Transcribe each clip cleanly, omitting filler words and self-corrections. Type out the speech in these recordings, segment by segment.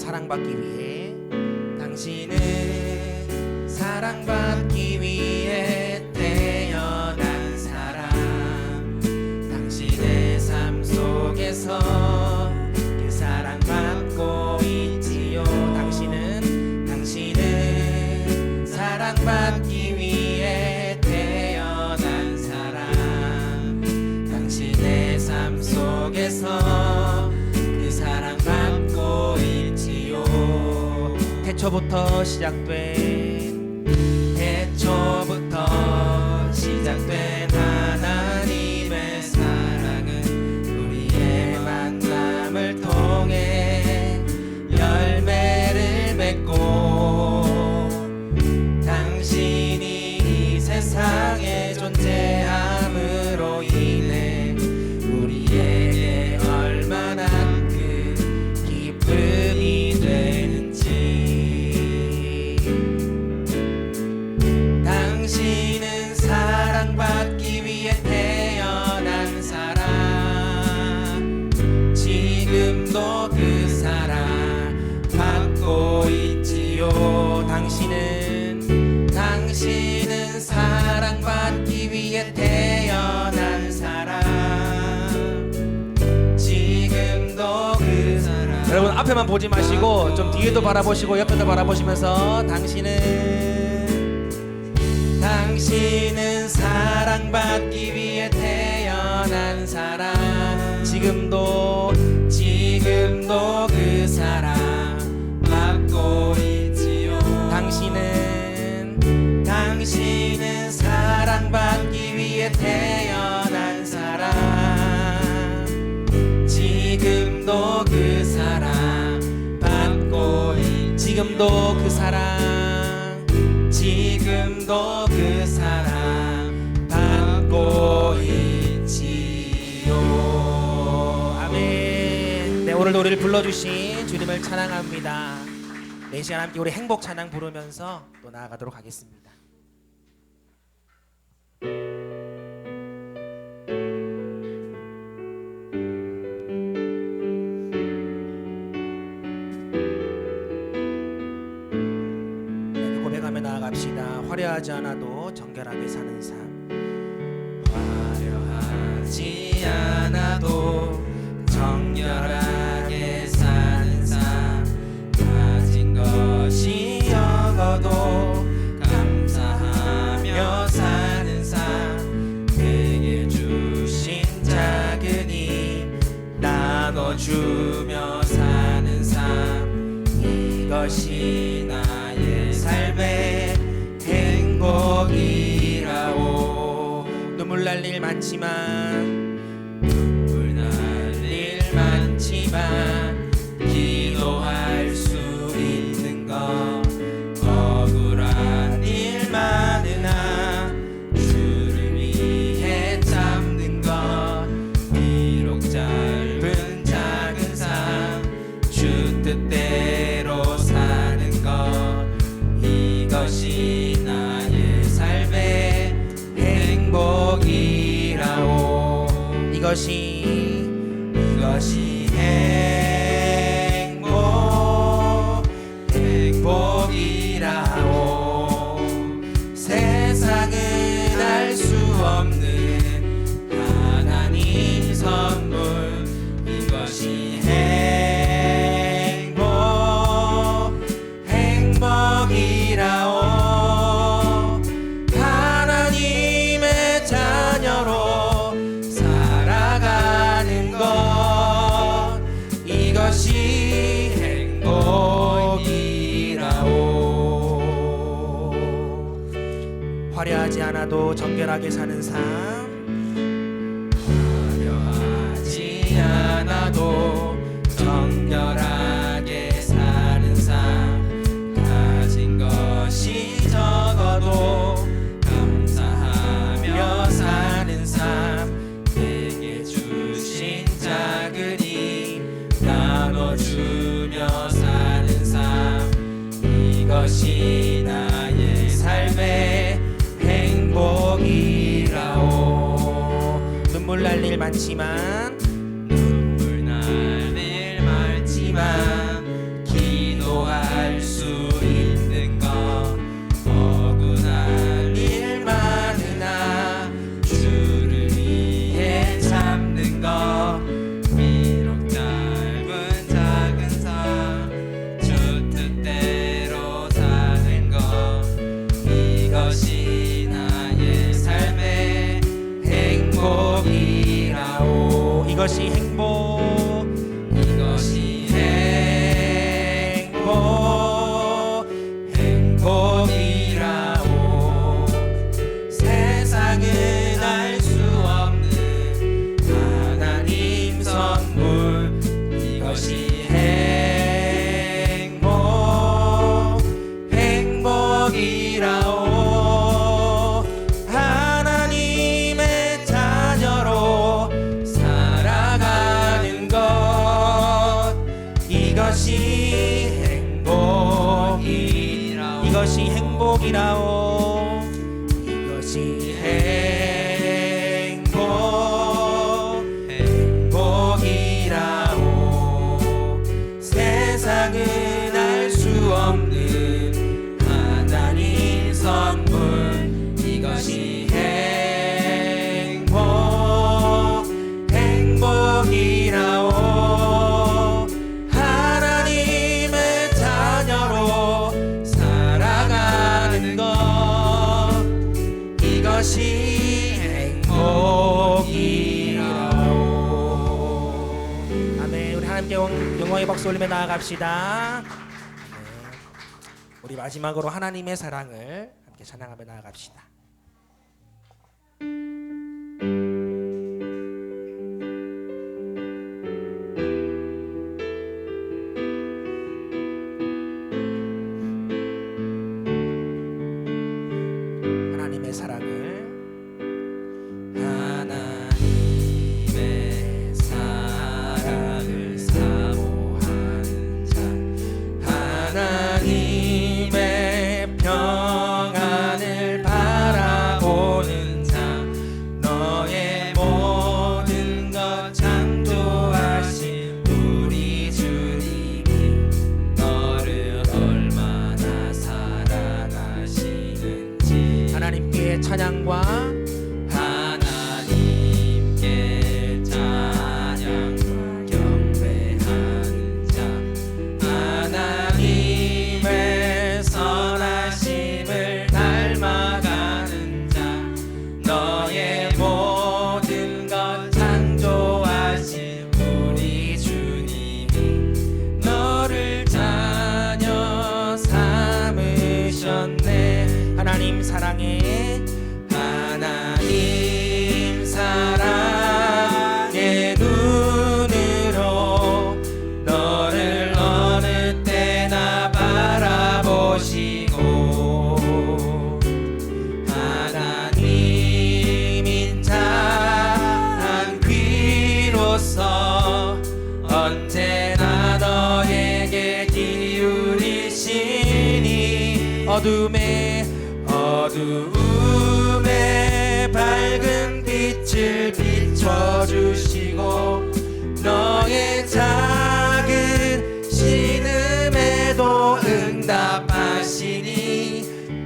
사랑받기 위해, 당신은 사랑받기 위해 태어난 사람. 당신의 삶 속에서 그 사랑받고 있지요. 당신은 사랑받기 위해 태어난 사람. 당신의 삶 속에서 그 사랑받고 있지요. 태초부터 시작된 하나님의 사랑은 우리의 만남을 통해 열매를 맺고, 당신이 이 세상에 존재함으로 인해 우리에게 얼마나 큰 기쁨이 되는지. 당신은 사랑받기 위해 태어난 사람. 지금도 그 사랑 받고 있지요. 당신은 사랑받기 위해 태어난 사람. 지금도 그 사랑. 여러분 앞에만 보지 마시고 좀 뒤에도 바라보시고 옆에도 바라보시면서 당신은 사랑받기 위해 태어난 사람. 지금도 그 사랑 받고 있지요. 당신은 사랑받기 위해 태어난 사람. 지금도 그 사랑 받고 지금도 그 사랑 받고 있지요. 아멘. 네, 오늘도 우리를 불러주신 주님을 찬양합니다. 네, 시간 함께 우리 행복 찬양 부르면서 또 나아가도록 하겠습니다. 고백하며 나아갑시다. 화려하지 않아도 정결하게 사는 삶. 화려하지 않아도 정결하게 사는 삶. 가진 것이 적어도 감사하며 사는 삶. 내게 주신 작은 힘 나눠주며 사는 삶. 이것이 나의 삶의 행복이라오. 눈물 날 일 많지만 기도할 수 있는 것. 억울한 일 많으나 주를 위해 참는 것. 비록 짧은 작은 삶 주 뜻대로 사는 것. 이것이 나의 삶의 행복이라오. 이것이 행복이라오. 세상은 알 수 없는 하나님 선물. 이것이 행복이라오. 하나님의 자녀로 살아가는 것. 이것이 행복이라오. 화려하지 않아도 정결하게 사는 삶. 화려하지 않아도 정결하게 사는 삶. 가진 것이 적어도 감사하며 사는 삶. 내게 주신 작은 힘 나눠주며 사는 삶. 이것이 나의 삶의 행복이라오. 눈물 날 일 많지만 기도할 이것이 행복, 이것이 행복, 행복이라오. 세상은 알 수 없는 하나님 선물. 이것이 행복, 행복이라오. 하나님의 자녀로 살아가는 것. 이것이 행복이라오. 이것이 행복이라오. 이것이 행복, 행복이라오. 세상은 알 수 없는 하나님 선물. 이것이 행복, 행복이라오. 하나님의 자녀로 살아가는 것. 이것이 행복이라오. 아멘. 우리 하나님께 영광의 박수 올리며 나아갑시다. 네. 우리 마지막으로 하나님의 사랑을 함께 찬양하며 나아갑시다. 하나님의 사랑을, 하나님의 사랑을 사모하는 자. 하나님의 평안을 바라보는 자. 너의 모든 것 창조하신 우리 주님이 너를 얼마나 사랑하시는지. 하나님께 찬양과 하나님께 찬양과 경배하는 자. 하나님의 선하심을 닮아가는 자. 너의 모든 것 창조하신 우리 주님이 너를 자녀 삼으셨네. 하나님 사랑에, 하나님 사랑의 눈으로 너를 어느 때나 바라보시고. 하나님 인자한 귀로서 언제나 너에게 기울이시니. 어두움에 밝은 빛을 비춰주시고. 너의 작은 신음에도 응답하시니.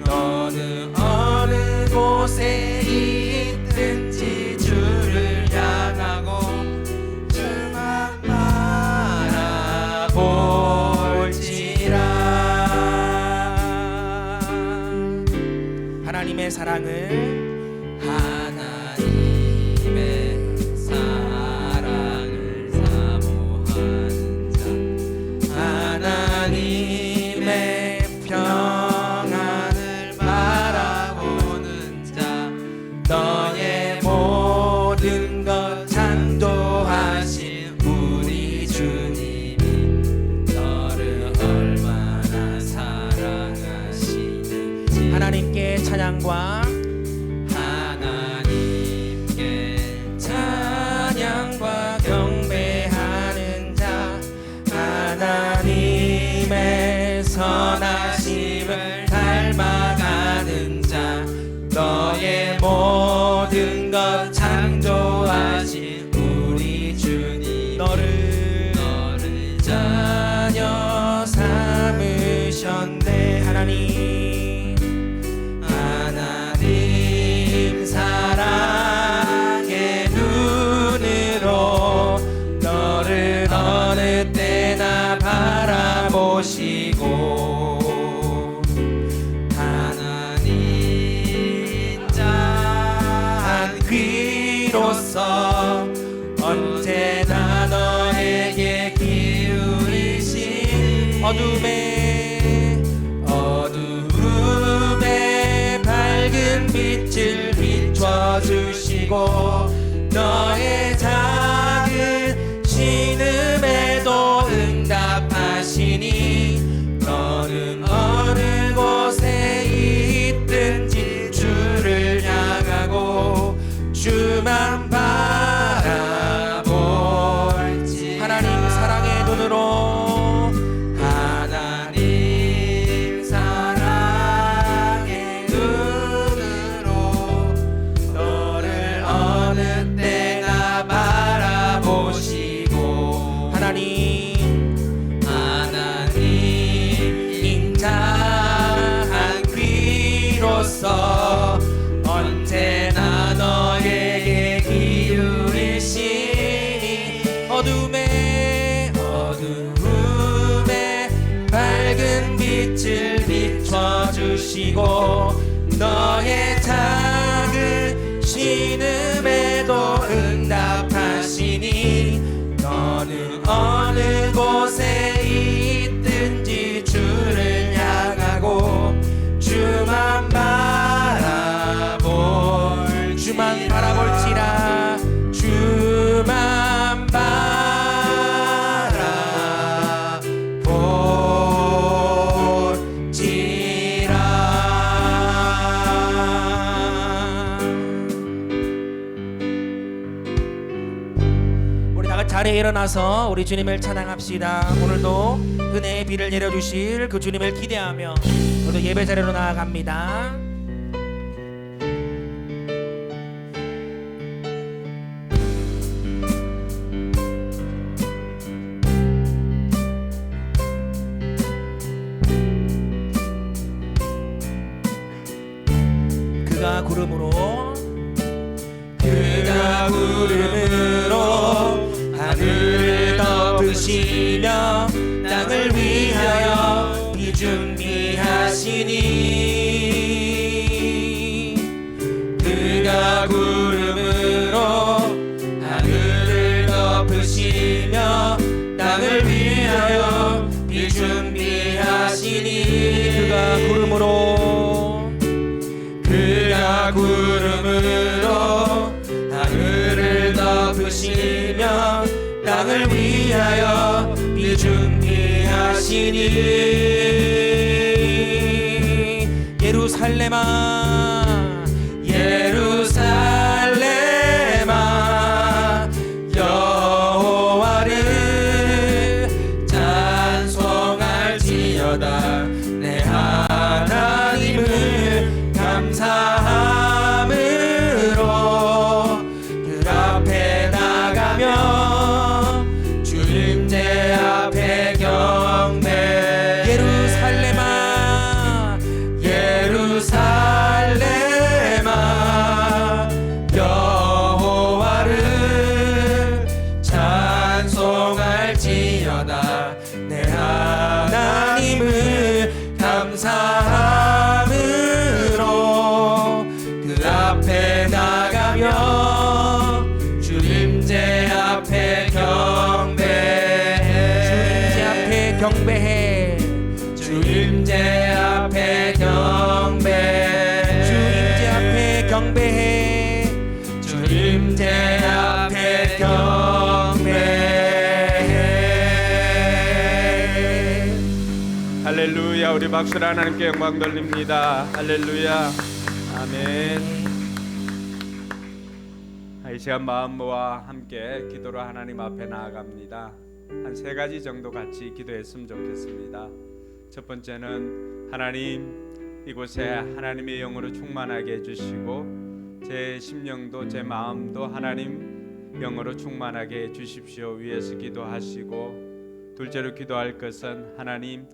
너는 어느 곳에 있든지 주를 향하고 주만 바라볼지라. 하나님의 사랑을, 하나님의 사랑을 사모하는 자. 하나님의 평안을 바라보는 자. 너의 모든 것 창조하신 우리 주님이 너를 얼마나 사랑하시는지. 하나님께 찬양과 하나님께 찬양과 경배하는 자. 하나님의 선하심을 닮아가는 자. 너의 모든 것 창조하신 우리 주님 너를 자녀 삼으셨네. 하나님 사랑의 눈으로 너를 어느 때나 바라보시고. 하나님 인자한 귀로서 언제 어둠에 밝은 빛을 비춰주시고 너의 작은 신음에도 응답하시니 너는 어느 곳에 있든지 주를 향하고 주만 바라볼지 하나님 사랑의 눈으로 하나님 사랑의 눈으로 너를 어느 때나 바라보시고 하나님 인자한 귀로서 언제나 너에게 기울이시니 어둠에 밝은 빛을 비춰주시고 너의 작은 신음에도 응답하시니 너는 어느 곳에 있든지 주를 향하고 주만 바라볼지라 주만 바라볼지라. 우리 다 같이 자리에 일어나서 우리 주님을 찬양합시다. 오늘도 은혜의 비를 내려주실 그 주님을 기대하며 우리도 예배 자리로 나아갑니다. 그가 구름으로 하늘을 덮으시며 땅을 위하여 비 준비하시니 그가 구름으로 하늘을 덮으시며 땅을 위하여 비 준비하시니 그가 구름으로 하늘을 덮으시며 땅을 위하여 비 준비하시니 예루살렘아 여호와를 찬송할지어다 내 하나님을 감사함으로 그 앞에 나가며 주님제 앞에 경배 예루살렘아 여호와를 찬송할지어다 내 하나님을 감사함으로 그 앞에 나가며 주님제 앞에 경배해 주님제 앞에 경배해 주님제 앞에 경배해. 할렐루야. 우리 박수로 하나님께 영광 돌립니다. 할렐루야. 아멘. 이 시간 마음과 함께 기도로 하나님 앞에 나아갑니다. 한 세 가지 정도 같이 기도했으면 좋겠습니다. 첫 번째는 하나님, 이곳에 하나님의 영으로 충만하게 해주시고 제 심령도 제 마음도 하나님 영으로 충만하게 해주십시오 위에서 기도하시고, 둘째로 기도할 것은 하나님,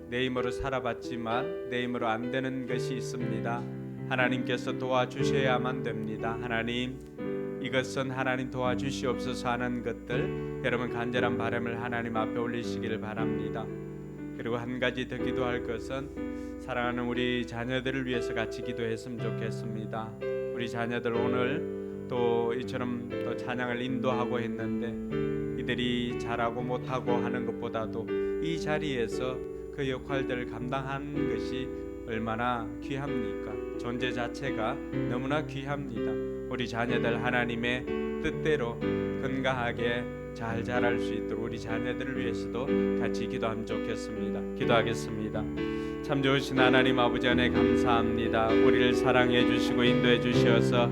내 힘으로 살아봤지만 내 힘으로 안 되는 것이 있습니다. 하나님께서 도와주셔야만 됩니다. 하나님, 이것은 하나님 도와주시옵소서 하는 것들 여러분 간절한 바람을 하나님 앞에 올리시기를 바랍니다. 그리고 한 가지 더 기도할 것은 사랑하는 우리 자녀들을 위해서 같이 기도했으면 좋겠습니다. 우리 자녀들 오늘 또 이처럼 또 찬양을 인도하고 했는데 이들이 잘하고 못하고 하는 것보다도 이 자리에서 그 역할들을 감당하는 것이 얼마나 귀합니까? 존재 자체가 너무나 귀합니다. 우리 자녀들 하나님의 뜻대로 건강하게 잘 자랄 수 있도록 우리 자녀들을 위해서도 같이 기도하면 좋겠습니다. 기도하겠습니다. 참 좋으신 하나님 아버지 안에 감사합니다. 우리를 사랑해 주시고 인도해 주셔서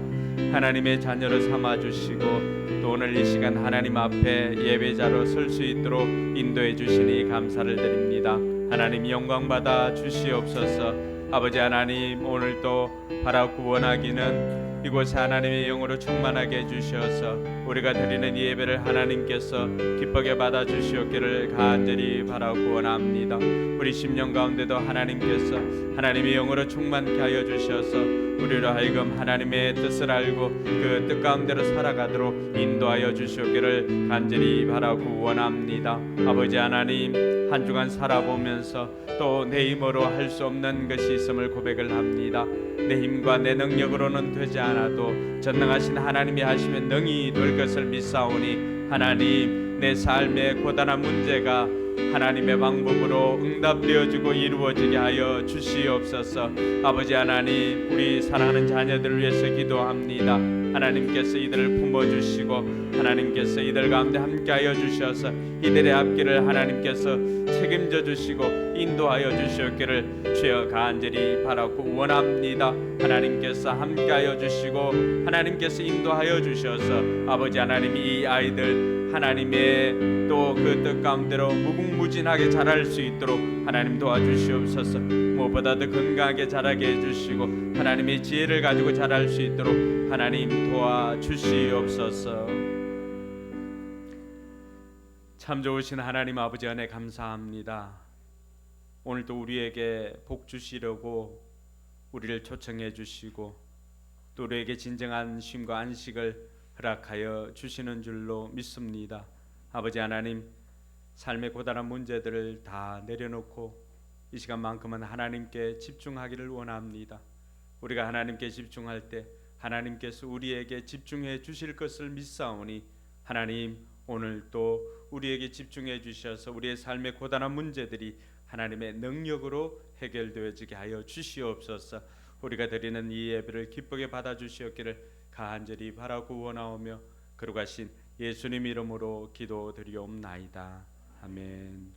하나님의 자녀로 삼아 주시고 또 오늘 이 시간 하나님 앞에 예배자로 설 수 있도록 인도해 주시니 감사를 드립니다. 하나님 영광 받아 주시옵소서. 아버지 하나님 오늘도 바라고 원하기는 이곳에 하나님의 영으로 충만하게 해주셔서 우리가 드리는 이 예배를 하나님께서 기쁘게 받아 주시옵기를 간절히 바라고 원합니다. 우리 심령 가운데도 하나님께서 하나님의 영으로 충만케 하여 주셔서 우리로 하여금 하나님의 뜻을 알고 그 뜻 가운데로 살아가도록 인도하여 주시옵기를 간절히 바라고 원합니다. 아버지 하나님 한 주간 살아보면서 또 내 힘으로 할 수 없는 것이 있음을 고백을 합니다. 내 힘과 내 능력으로는 되지 않아도 전능하신 하나님이 하시면 능히 될 것을 믿사오니 하나님 내 삶의 고단한 문제가 하나님의 방법으로 응답되어지고 이루어지게 하여 주시옵소서. 아버지 하나님 우리 사랑하는 자녀들을 위해서 기도합니다. 하나님께서 이들을 품어주시고 하나님께서 이들 가운데 함께하여 주셔서 이들의 앞길을 하나님께서 책임져 주시고 인도하여 주시옵기를 주여 간절히 바라고 원합니다. 하나님께서 함께하여 주시고 하나님께서 인도하여 주셔서 아버지 하나님 이 아이들 하나님의 또 그 뜻 가운데로 무궁무진하게 자랄 수 있도록 하나님 도와주시옵소서. 무엇보다도 건강하게 자라게 해주시고 하나님의 지혜를 가지고 자랄 수 있도록 하나님 도와주시옵소서. 참 좋으신 하나님 아버지 안에 감사합니다. 오늘도 우리에게 복 주시려고 우리를 초청해 주시고 또 우리에게 진정한 쉼과 안식을 허락하여 주시는 줄로 믿습니다. 아버지 하나님 삶의 고단한 문제들을 다 내려놓고 이 시간만큼은 하나님께 집중하기를 원합니다. 우리가 하나님께 집중할 때 하나님께서 우리에게 집중해 주실 것을 믿사오니 하나님 오늘 또 우리에게 집중해 주셔서 우리의 삶의 고단한 문제들이 하나님의 능력으로 해결되어지게 하여 주시옵소서. 우리가 드리는 이 예배를 기쁘게 받아 주시옵기를 간절히 바라고 원하오며 거룩하신 예수님 이름으로 기도드리옵나이다. 아멘.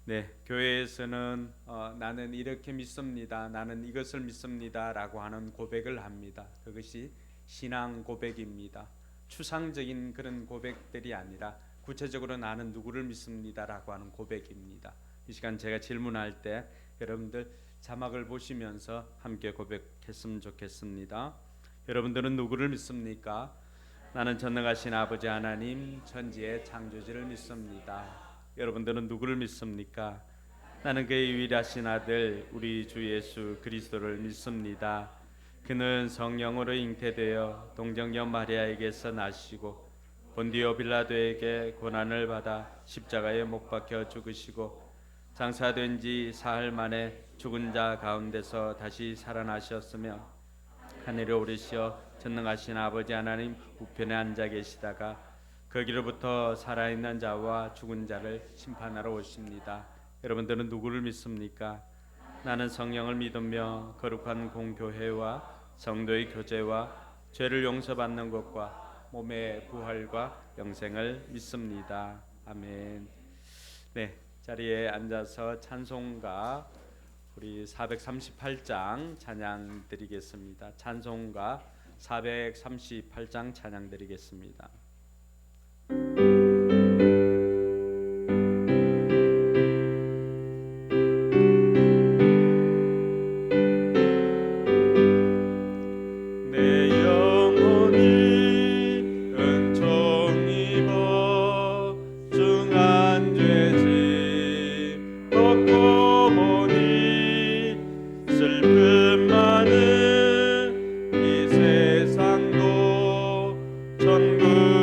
네, 교회에서는 나는 이렇게 믿습니다, 나는 이것을 믿습니다 라고 하는 고백을 합니다. 그것이 신앙 고백입니다. 추상적인 그런 고백들이 아니라 구체적으로 나는 누구를 믿습니다 라고 하는 고백입니다. 이 시간 제가 질문할 때 여러분들 자막을 보시면서 함께 고백했으면 좋겠습니다. 여러분들은 누구를 믿습니까? 나는 전능하신 아버지 하나님 천지의 창조주를 믿습니다. 여러분들은 누구를 믿습니까? 나는 그의 유일하신 아들 우리 주 예수 그리스도를 믿습니다. 그는 성령으로 잉태되어 동정녀 마리아에게서 나시고 본디오 빌라도에게 고난을 받아 십자가에 못 박혀 죽으시고 장사된 지 사흘 만에 죽은 자 가운데서 다시 살아나셨으며 하늘에 오르시어 전능하신 아버지 하나님 우편에 앉아 계시다가 거기로부터 살아있는 자와 죽은 자를 심판하러 오십니다. 여러분들은 누구를 믿습니까? 나는 성령을 믿으며 거룩한 공교회와 성도의 교제와 죄를 용서받는 것과 몸의 부활과 영생을 믿습니다. 아멘. 네, 자리에 앉아서 찬송가 우리 438장 찬양 드리겠습니다. 찬송가 438장 찬양 드리겠습니다. 슬픔 많은 이 세상도 천국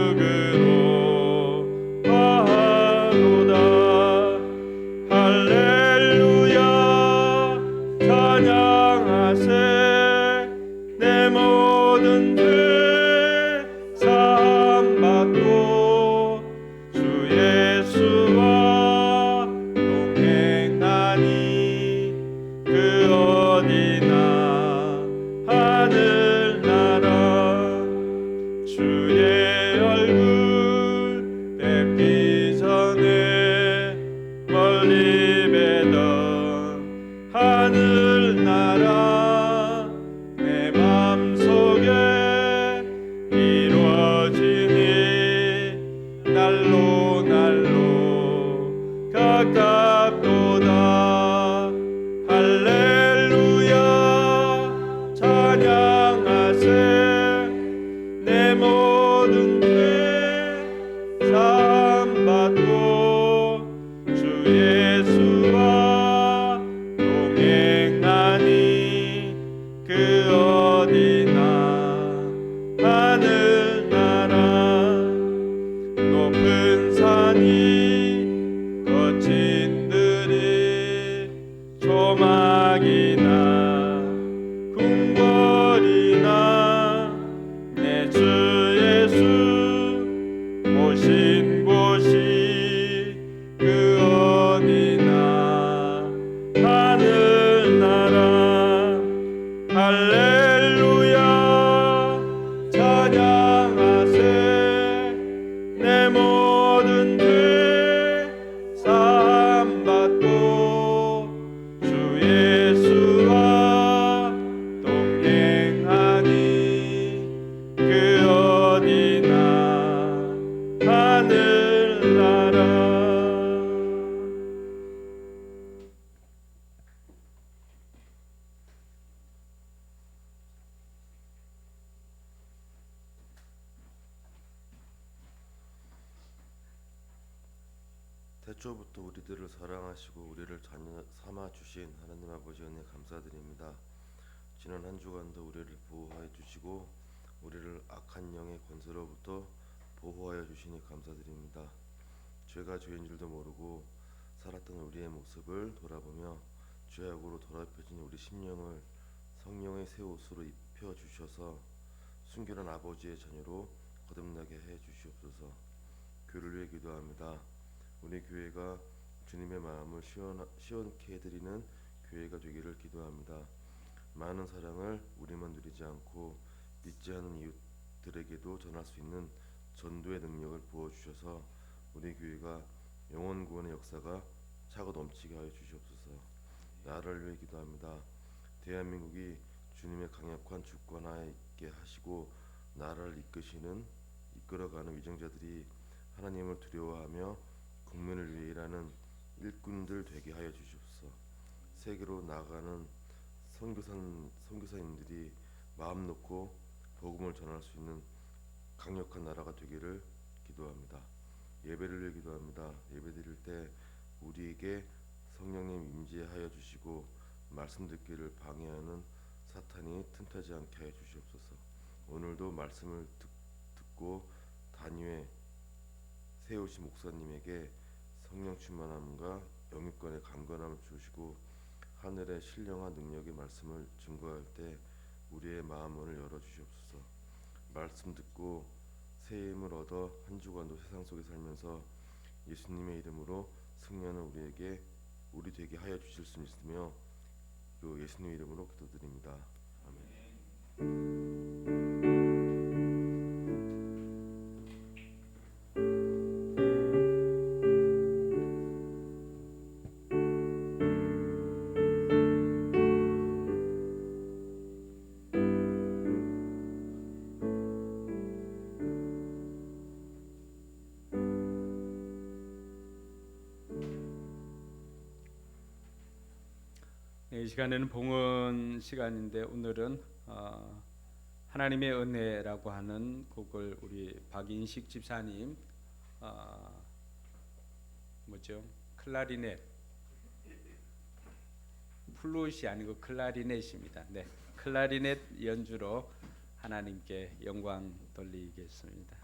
날로 날로 가깝도다. 할렐루야 찬양하세. 내 모든 죄 사함받고 주 예수와 동행하니 그 어디나 하늘나라. 높은 산이 거친 들이 조막이나 궁궐이나 내 주 예수 오신 곳이 그 어디나 하늘나라. 할렐루야 찬양하세. 내 모든 죄 사함받고 주 예수와 동행하니 그 어디나 하늘나라. 태초부터 우리들을 사랑하시고 우리를 자녀 삼아 주신 하나님 아버지 은혜 감사드립니다. 지난 한 주간도 우리를 보호하여 주시고 우리를 악한 영의 권세로부터 보호하여 주시니 감사드립니다. 죄가 죄인 줄도 모르고 살았던 우리의 모습을 돌아보며 죄악으로 더럽혀진 우리 심령을 성령의 새 옷으로 입혀 주셔서 순결한 아버지의 자녀로 거듭나게 해 주시옵소서. 교회를 위해 기도합니다. 우리 교회가 주님의 마음을 시원케 해드리는 교회가 되기를 기도합니다. 많은 사랑을 우리만 누리지 않고 믿지 않는 이웃들에게도 전할 수 있는 전도의 능력을 부어주셔서 우리 교회가 영혼 구원의 역사가 차고 넘치게 하여 주시옵소서. 나라를 위해 기도합니다. 대한민국이 주님의 강력한 주권하에 있게 하시고 나라를 이끌어가는 위정자들이 하나님을 두려워하며 국민을 위해 일하는 일꾼들 되게 하여 주시옵소서. 세계로 나가는 선교사님들이 마음 놓고 복음을 전할 수 있는 강력한 나라가 되기를 기도합니다. 예배를 위해 기도합니다. 예배드릴 때 우리에게 성령님 임재하여 주시고 말씀 듣기를 방해하는 사탄이 틈타지 않게 하여 주시옵소서. 오늘도 말씀을 듣고 단위에 세우신 목사님에게 성령 충만함과 영육간의 강건함을 주시고 하늘의 신령한 능력의 말씀을 증거할 때 우리의 마음을 열어주시옵소서. 말씀 듣고 새 힘을 얻어 한 주간도 세상 속에 살면서 예수님의 이름으로 승리하는 우리 되게 하여 주실 수 있으며 그 예수님의 이름으로 기도드립니다. 아멘. 이 시간에는 봉헌 시간인데 오늘은 하나님의 은혜라고 하는 곡을 우리 박인식 집사님 클라리넷 플룻이 아니고 클라리넷입니다. 네, 클라리넷 연주로 하나님께 영광 돌리겠습니다.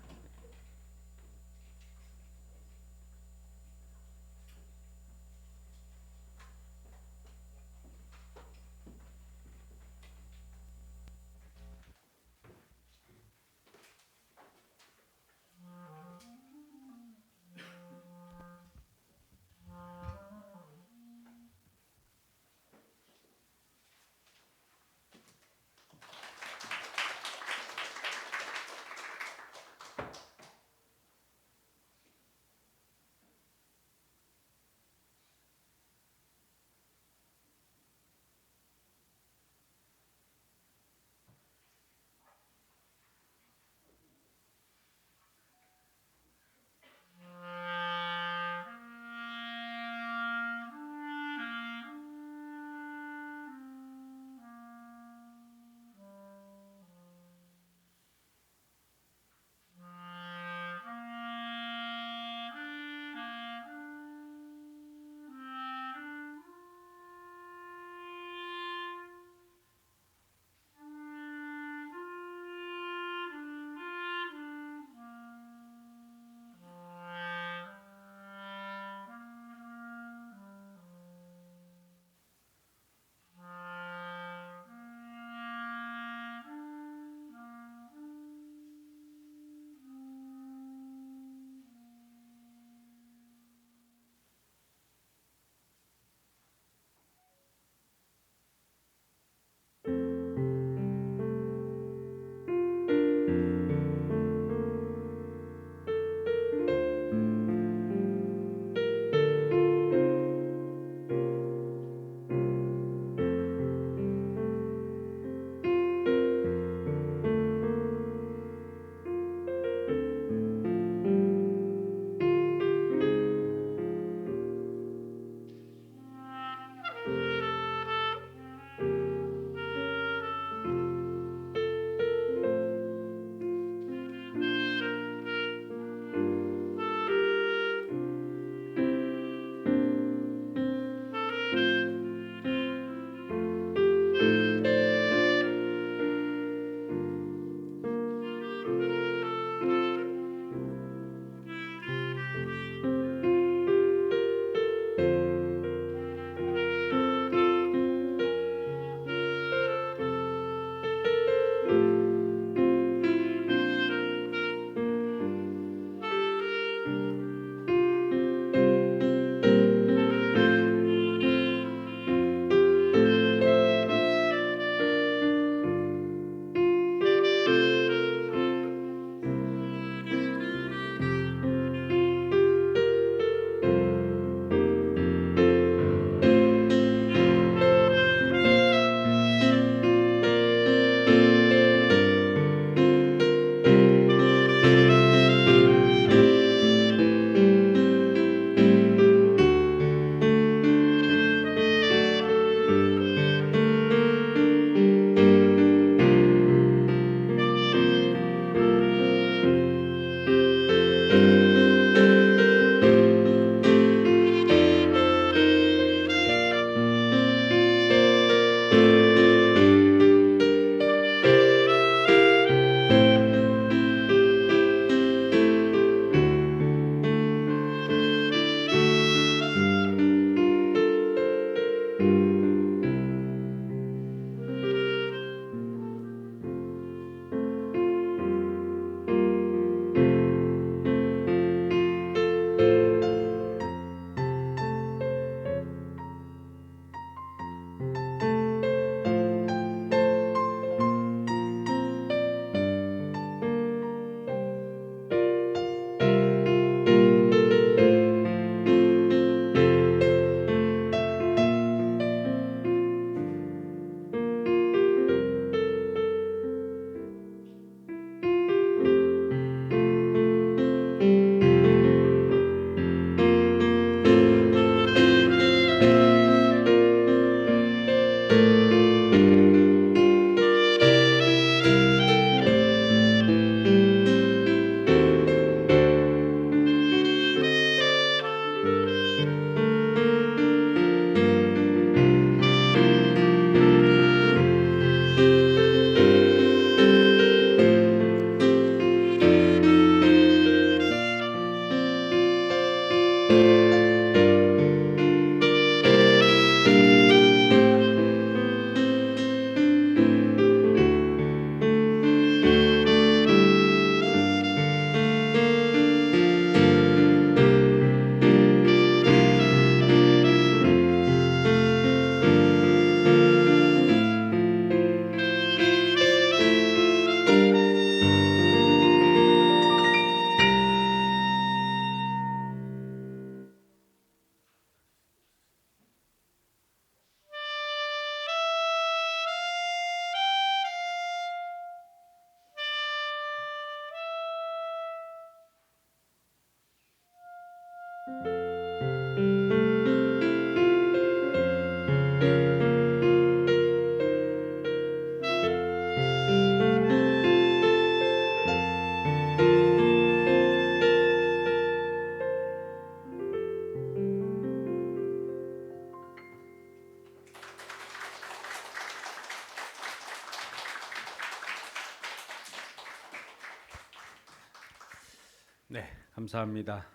네, 감사합니다.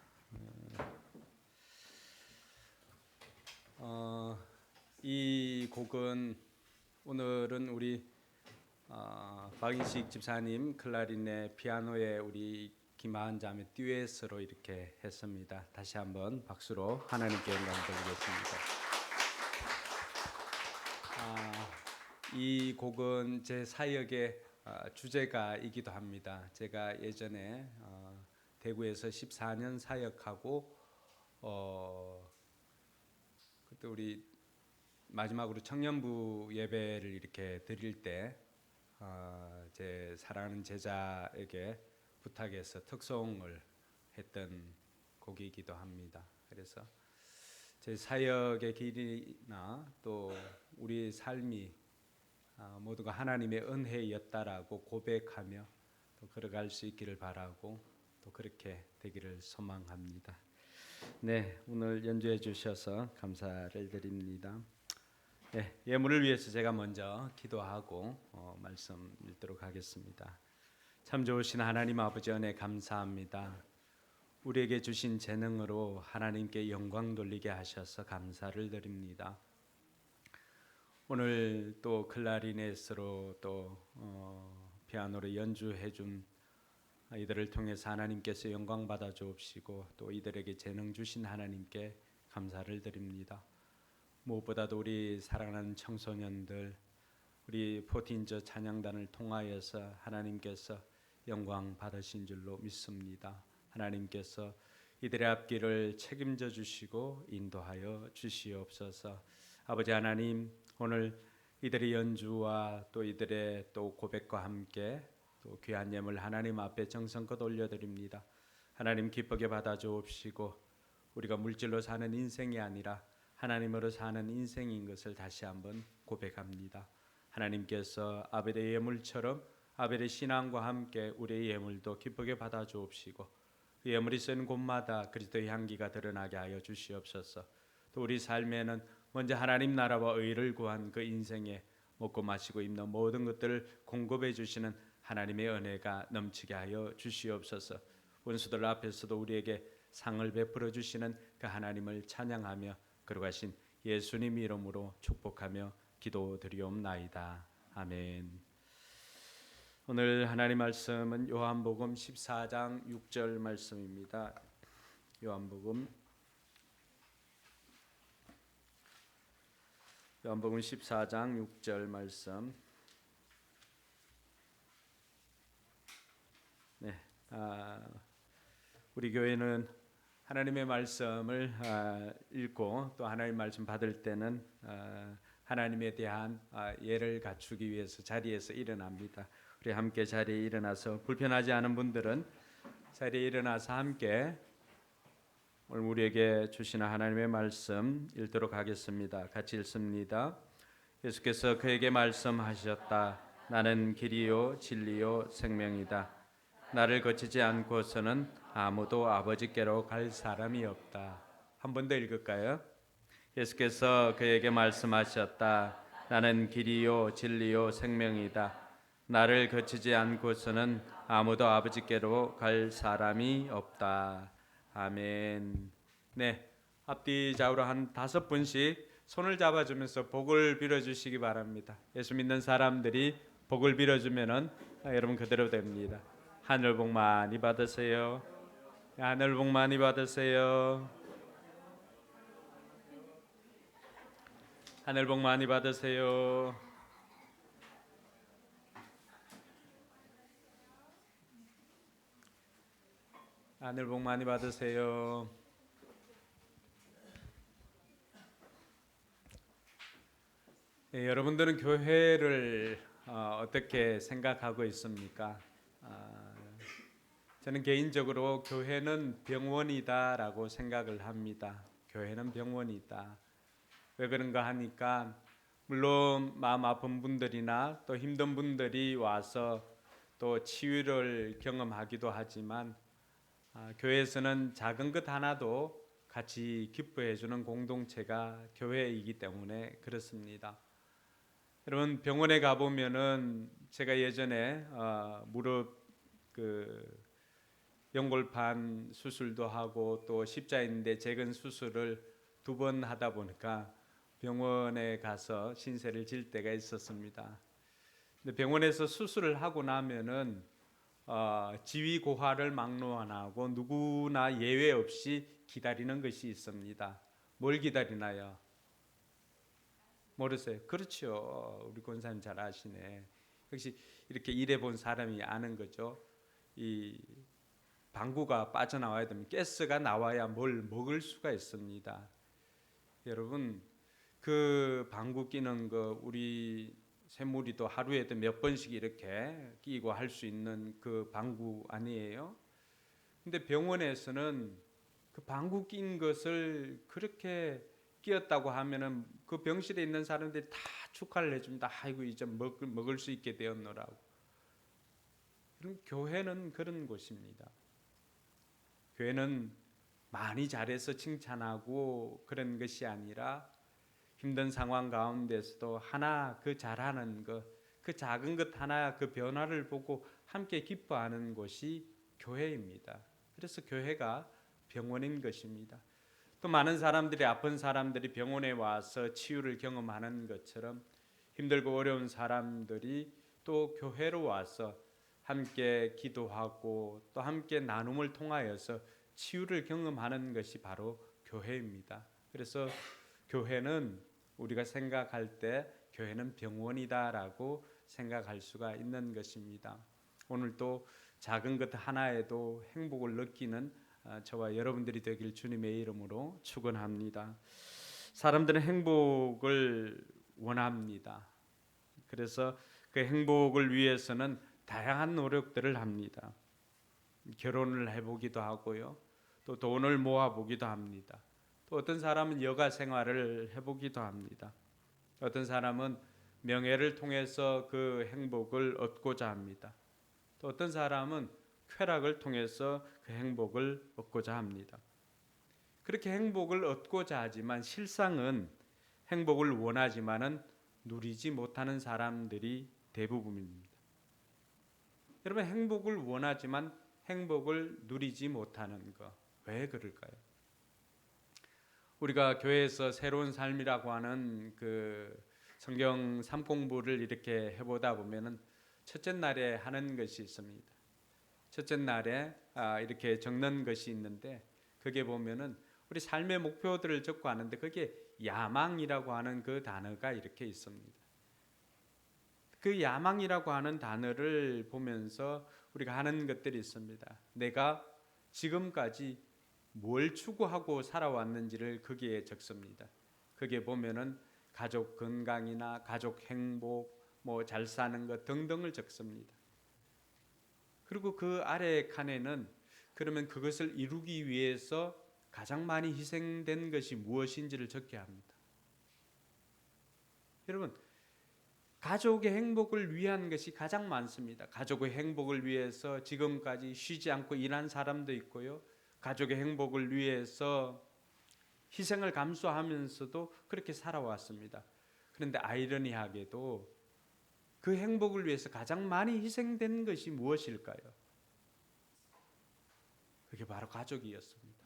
이 곡은 오늘은 우리 박인식 집사님 클라리넷 피아노에 우리 김하은 자매 듀엣으로 이렇게 했습니다. 다시 한번 박수로 하나님께 영광 돌리겠습니다. 이 곡은 제 사역의 주제가이기도 합니다. 제가 예전에 대구에서 14년 사역하고 그때 우리 마지막으로 청년부 예배를 이렇게 드릴 때 제 사랑하는 제자에게 부탁해서 특송을 했던 곡이기도 합니다. 그래서 제 사역의 길이나 또 우리 삶이 모두가 하나님의 은혜였다라고 고백하며 또 걸어갈 수 있기를 바라고 또 그렇게 되기를 소망합니다. 네, 오늘 연주해 주셔서 감사를 드립니다. 네, 예물을 위해서 제가 먼저 기도하고 말씀 읽도록 하겠습니다. 참 좋으신 하나님 아버지 은혜 감사합니다. 우리에게 주신 재능으로 하나님께 영광 돌리게 하셔서 감사를 드립니다. 오늘 또 클라리넷으로 또 피아노로 연주해 준 이들을 통해서 하나님께서 영광 받아 주옵시고 또 이들에게 재능 주신 하나님께 감사를 드립니다. 무엇보다도 우리 사랑하는 청소년들, 우리 포틴저 찬양단을 통하여서 하나님께서 영광 받으신 줄로 믿습니다. 하나님께서 이들의 앞길을 책임져 주시고 인도하여 주시옵소서. 아버지 하나님, 오늘 이들의 연주와 또 이들의 또 고백과 함께 또 귀한 예물 하나님 앞에 정성껏 올려드립니다. 하나님 기쁘게 받아 주옵시고 우리가 물질로 사는 인생이 아니라 하나님으로 사는 인생인 것을 다시 한번 고백합니다. 하나님께서 아벨의 예물처럼 아벨의 신앙과 함께 우리의 예물도 기쁘게 받아 주옵시고 그 예물이 쓰는 곳마다 그리스도의 향기가 드러나게 하여 주시옵소서. 또 우리 삶에는 먼저 하나님 나라와 의를 구한 그 인생에 먹고 마시고 입는 모든 것들을 공급해 주시는 하나님의 은혜가 넘치게 하여 주시옵소서. 원수들 앞에서도 우리에게 상을 베풀어 주시는 그 하나님을 찬양하며 거룩하신 예수님 이름으로 축복하며 기도드리옵나이다. 아멘. 오늘 하나님 말씀은 요한복음 14장 6절 말씀입니다. 요한복음 14장 6절 말씀. 네, 우리 교회는 하나님의 말씀을 읽고 또 하나님의 말씀 받을 때는 하나님에 대한 예를 갖추기 위해서 자리에서 일어납니다. 우리 함께 자리에 일어나서 불편하지 않은 분들은 자리에 일어나서 함께 오늘 우리에게 주시는 하나님의 말씀 읽도록 하겠습니다. 같이 읽습니다. 예수께서 그에게 말씀하셨다. 나는 길이요 진리요 생명이다. 나를 거치지 않고서는 아무도 아버지께로 갈 사람이 없다. 한 번 더 읽을까요? 예수께서 그에게 말씀하셨다. 나는 길이요 진리요 생명이다. 나를 거치지 않고서는 아무도 아버지께로 갈 사람이 없다. 아멘. 네, 앞뒤 좌우로 한 5분씩 손을 잡아주면서 복을 빌어주시기 바랍니다. 예수 믿는 사람들이 복을 빌어주면은 여러분 그대로 됩니다. 하늘 복 많이 받으세요. 하늘 복 많이 받으세요. 하늘 복 많이 받으세요. 하늘 복 많이 받으세요. 네, 여러분들은 교회를 어떻게 생각하고 있습니까? 저는 개인적으로 교회는 병원이다라고 생각을 합니다. 교회는 병원이다. 왜 그런가 하니까 물론 마음 아픈 분들이나 또 힘든 분들이 와서 또 치유를 경험하기도 하지만 교회에서는 작은 것 하나도 같이 기뻐해 주는 공동체가 교회이기 때문에 그렇습니다. 여러분 병원에 가 보면은 제가 예전에 무릎 연골판 수술도 하고 또 십자인대 재건 수술을 2번 하다 보니까 병원에 가서 신세를 질 때가 있었습니다. 근데 병원에서 수술을 하고 나면은 지위고하를 막론하고 누구나 예외 없이 기다리는 것이 있습니다. 뭘 기다리나요? 모르세요? 그렇죠. 우리 권사님 잘 아시네. 역시 이렇게 일해본 사람이 아는 거죠. 이 방구가 빠져나와야 되면 가스가 나와야 뭘 먹을 수가 있습니다. 여러분 그 방구 끼는 거 우리 새무리도 하루에도 몇 번씩 이렇게 끼고 할 수 있는 그 방구 아니에요? 근데 병원에서는 그 방구 낀 것을 그렇게 끼었다고 하면은 그 병실에 있는 사람들이 다 축하를 해줍니다. 아이고 이제 먹을 수 있게 되었노라고. 그럼 교회는 그런 곳입니다. 교회는 많이 잘해서 칭찬하고 그런 것이 아니라 힘든 상황 가운데서도 하나 그 잘하는 것, 그 작은 것 하나 그 변화를 보고 함께 기뻐하는 곳이 교회입니다. 그래서 교회가 병원인 것입니다. 또 많은 사람들이 아픈 사람들이 병원에 와서 치유를 경험하는 것처럼 힘들고 어려운 사람들이 또 교회로 와서 함께 기도하고 또 함께 나눔을 통하여서 치유를 경험하는 것이 바로 교회입니다. 그래서 교회는 우리가 생각할 때 교회는 병원이다라고 생각할 수가 있는 것입니다. 오늘도 작은 것 하나에도 행복을 느끼는 저와 여러분들이 되길 주님의 이름으로 축원합니다. 사람들은 행복을 원합니다. 그래서 그 행복을 위해서는 다양한 노력들을 합니다. 결혼을 해보기도 하고요. 또 돈을 모아보기도 합니다. 또 어떤 사람은 여가 생활을 해보기도 합니다. 어떤 사람은 명예를 통해서 그 행복을 얻고자 합니다. 또 어떤 사람은 쾌락을 통해서 그 행복을 얻고자 합니다. 그렇게 행복을 얻고자 하지만 실상은 행복을 원하지만은 누리지 못하는 사람들이 대부분입니다. 여러분 행복을 원하지만 행복을 누리지 못하는 거 왜 그럴까요? 우리가 교회에서 새로운 삶이라고 하는 그 성경 3공부를 이렇게 해보다 보면은 첫째 날에 하는 것이 있습니다. 첫째 날에 이렇게 적는 것이 있는데 그게 보면은 우리 삶의 목표들을 적고 하는데 그게 야망이라고 하는 그 단어가 이렇게 있습니다. 그 야망이라고 하는 단어를 보면서 우리가 하는 것들이 있습니다. 내가 지금까지 뭘 추구하고 살아왔는지를 거기에 적습니다. 거기에 보면은 가족 건강이나 가족 행복, 뭐 잘 사는 것 등등을 적습니다. 그리고 그 아래 칸에는 그러면 그것을 이루기 위해서 가장 많이 희생된 것이 무엇인지를 적게 합니다. 여러분 가족의 행복을 위한 것이 가장 많습니다. 가족의 행복을 위해서 지금까지 쉬지 않고 일한 사람도 있고요. 가족의 행복을 위해서 희생을 감수하면서도 그렇게 살아왔습니다. 그런데 아이러니하게도 그 행복을 위해서 가장 많이 희생된 것이 무엇일까요? 그게 바로 가족이었습니다.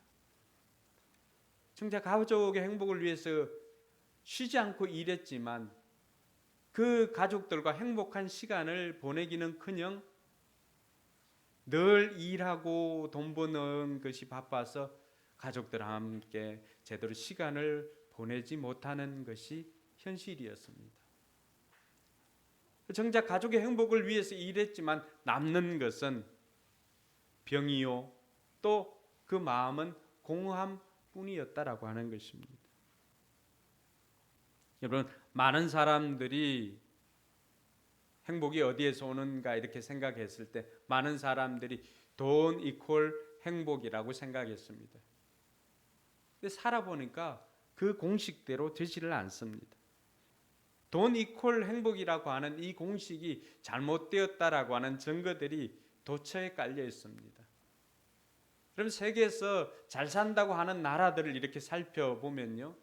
정작 가족의 행복을 위해서 쉬지 않고 일했지만 그 가족들과 행복한 시간을 보내기는커녕 늘 일하고 돈 버는 것이 바빠서 가족들과 함께 제대로 시간을 보내지 못하는 것이 현실이었습니다. 정작 가족의 행복을 위해서 일했지만 남는 것은 병이요 또 그 마음은 공허함뿐이었다라고 하는 것입니다. 여러분, 많은 사람들이 행복이 어디에서 오는가 이렇게 생각했을 때 많은 사람들이 돈 이퀄 행복이라고 생각했습니다. 근데 살아보니까 그 공식대로 되지를 않습니다. 돈 이퀄 행복이라고 하는 이 공식이 잘못되었다라고 하는 증거들이 도처에 깔려 있습니다. 그럼 세계에서 잘 산다고 하는 나라들을 이렇게 살펴보면요,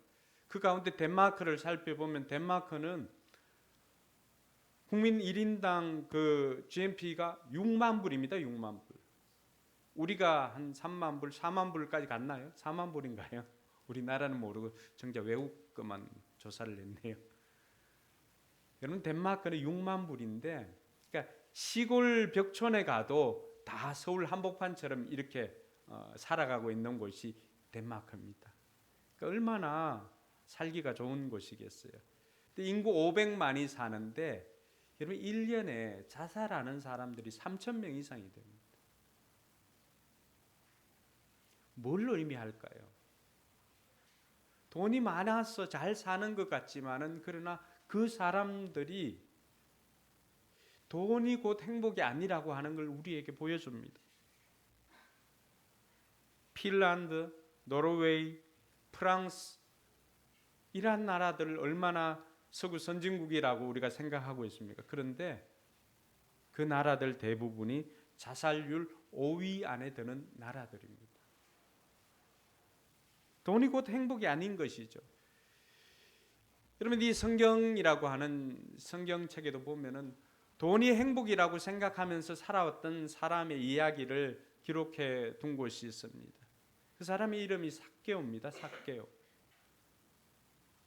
그 가운데 덴마크를 살펴보면 덴마크는 국민 1인당 그 GNP가 6만 불입니다. 6만 불. 우리가 한 3만 불, 4만 불까지 갔나요? 4만 불인가요? 우리나라는 모르고 정작 외국 것만 조사를 했네요. 여러분, 덴마크는 6만 불인데, 그러니까 시골 벽촌에 가도 다 서울 한복판처럼 이렇게 살아가고 있는 곳이 덴마크입니다. 그러니까 얼마나 살기가 좋은 곳이겠어요. 근데 인구 500만이 사는데 여러분 1년에 자살하는 사람들이 3,000명 이상이 됩니다. 뭘 의미할까요? 돈이 많아서 잘 사는 것 같지만은 그러나 그 사람들이 돈이 곧 행복이 아니라고 하는 걸 우리에게 보여줍니다. 핀란드, 노르웨이, 프랑스 이러한 나라들을 얼마나 서구 선진국이라고 우리가 생각하고 있습니까? 그런데 그 나라들 대부분이 자살률 5위 안에 드는 나라들입니다. 돈이 곧 행복이 아닌 것이죠. 여러분, 이 성경이라고 하는 성경책에도 보면은 돈이 행복이라고 생각하면서 살아왔던 사람의 이야기를 기록해 둔 곳이 있습니다. 그 사람의 이름이 삭개오입니다. 삭개오.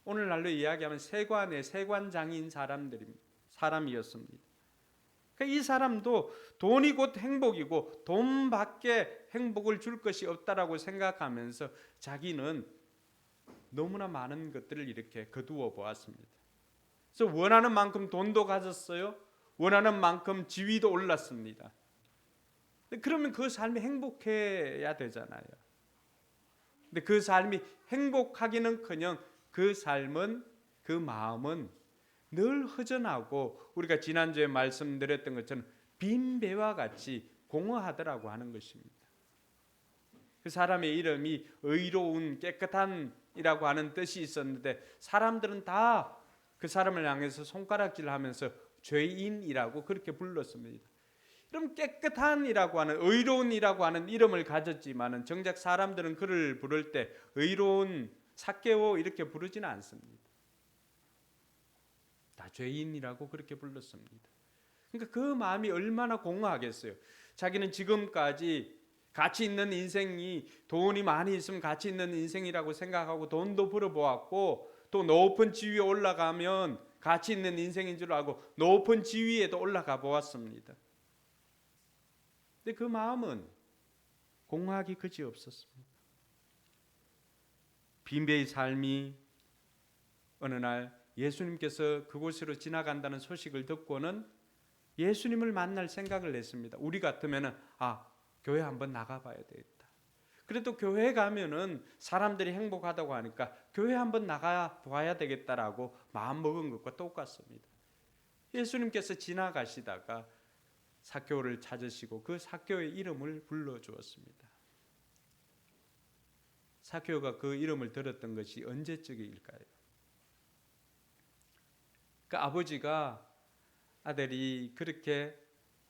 오늘날로 이야기하면 세관장인 사람이었습니다. 그러니까 이 사람도 돈이 곧 행복이고 돈밖에 행복을 줄 것이 없다라고 생각하면서 자기는 너무나 많은 것들을 이렇게 거두어 보았습니다. 그래서 원하는 만큼 돈도 가졌어요. 원하는 만큼 지위도 올랐습니다. 그러면 그 삶이 행복해야 되잖아요. 근데 그 삶이 행복하기는커녕 그 삶은, 그 마음은 늘 허전하고 우리가 지난주에 말씀드렸던 것처럼 빈 배와 같이 공허하더라고 하는 것입니다. 그 사람의 이름이 의로운 깨끗한이라고 하는 뜻이 있었는데 사람들은 다 그 사람을 향해서 손가락질하면서 죄인이라고 그렇게 불렀습니다. 그럼 깨끗한이라고 하는, 의로운이라고 하는 이름을 가졌지만은 정작 사람들은 그를 부를 때 의로운 삭개오 이렇게 부르지는 않습니다. 다 죄인이라고 그렇게 불렀습니다. 그러니까 그 마음이 얼마나 공허하겠어요. 자기는 지금까지 가치 있는 인생이, 돈이 많이 있으면 가치 있는 인생이라고 생각하고 돈도 벌어보았고 또 높은 지위에 올라가면 가치 있는 인생인 줄 알고 높은 지위에도 올라가 보았습니다. 근데 그 마음은 공허하기 그지없었습니다. 빈배의 삶이 어느 날 예수님께서 그곳으로 지나간다는 소식을 듣고는 예수님을 만날 생각을 했습니다. 우리 같으면은 교회 한번 나가봐야 되겠다. 그래도 교회 가면은 사람들이 행복하다고 하니까 교회 한번 나가봐야 되겠다라고 마음먹은 것과 똑같습니다. 예수님께서 지나가시다가 삭개오를 찾으시고 그 삭개오의 이름을 불러주었습니다. 삭개오가 그 이름을 들었던 것이 언제적일까요? 그 아버지가 아들이 그렇게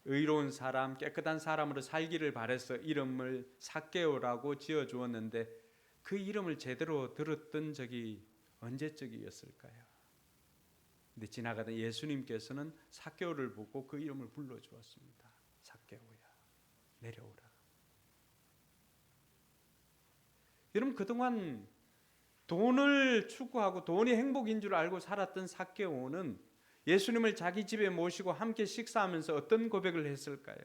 의로운 사람, 깨끗한 사람으로 살기를 바라서 이름을 삭개오라고 지어주었는데 그 이름을 제대로 들었던 적이 언제적이었을까요? 근데 지나가던 예수님께서는 삭개오를 보고 그 이름을 불러주었습니다. 삭개오야, 내려오라. 여러분, 그동안 돈을 추구하고 돈이 행복인 줄 알고 살았던 삭개오는 예수님을 자기 집에 모시고 함께 식사하면서 어떤 고백을 했을까요?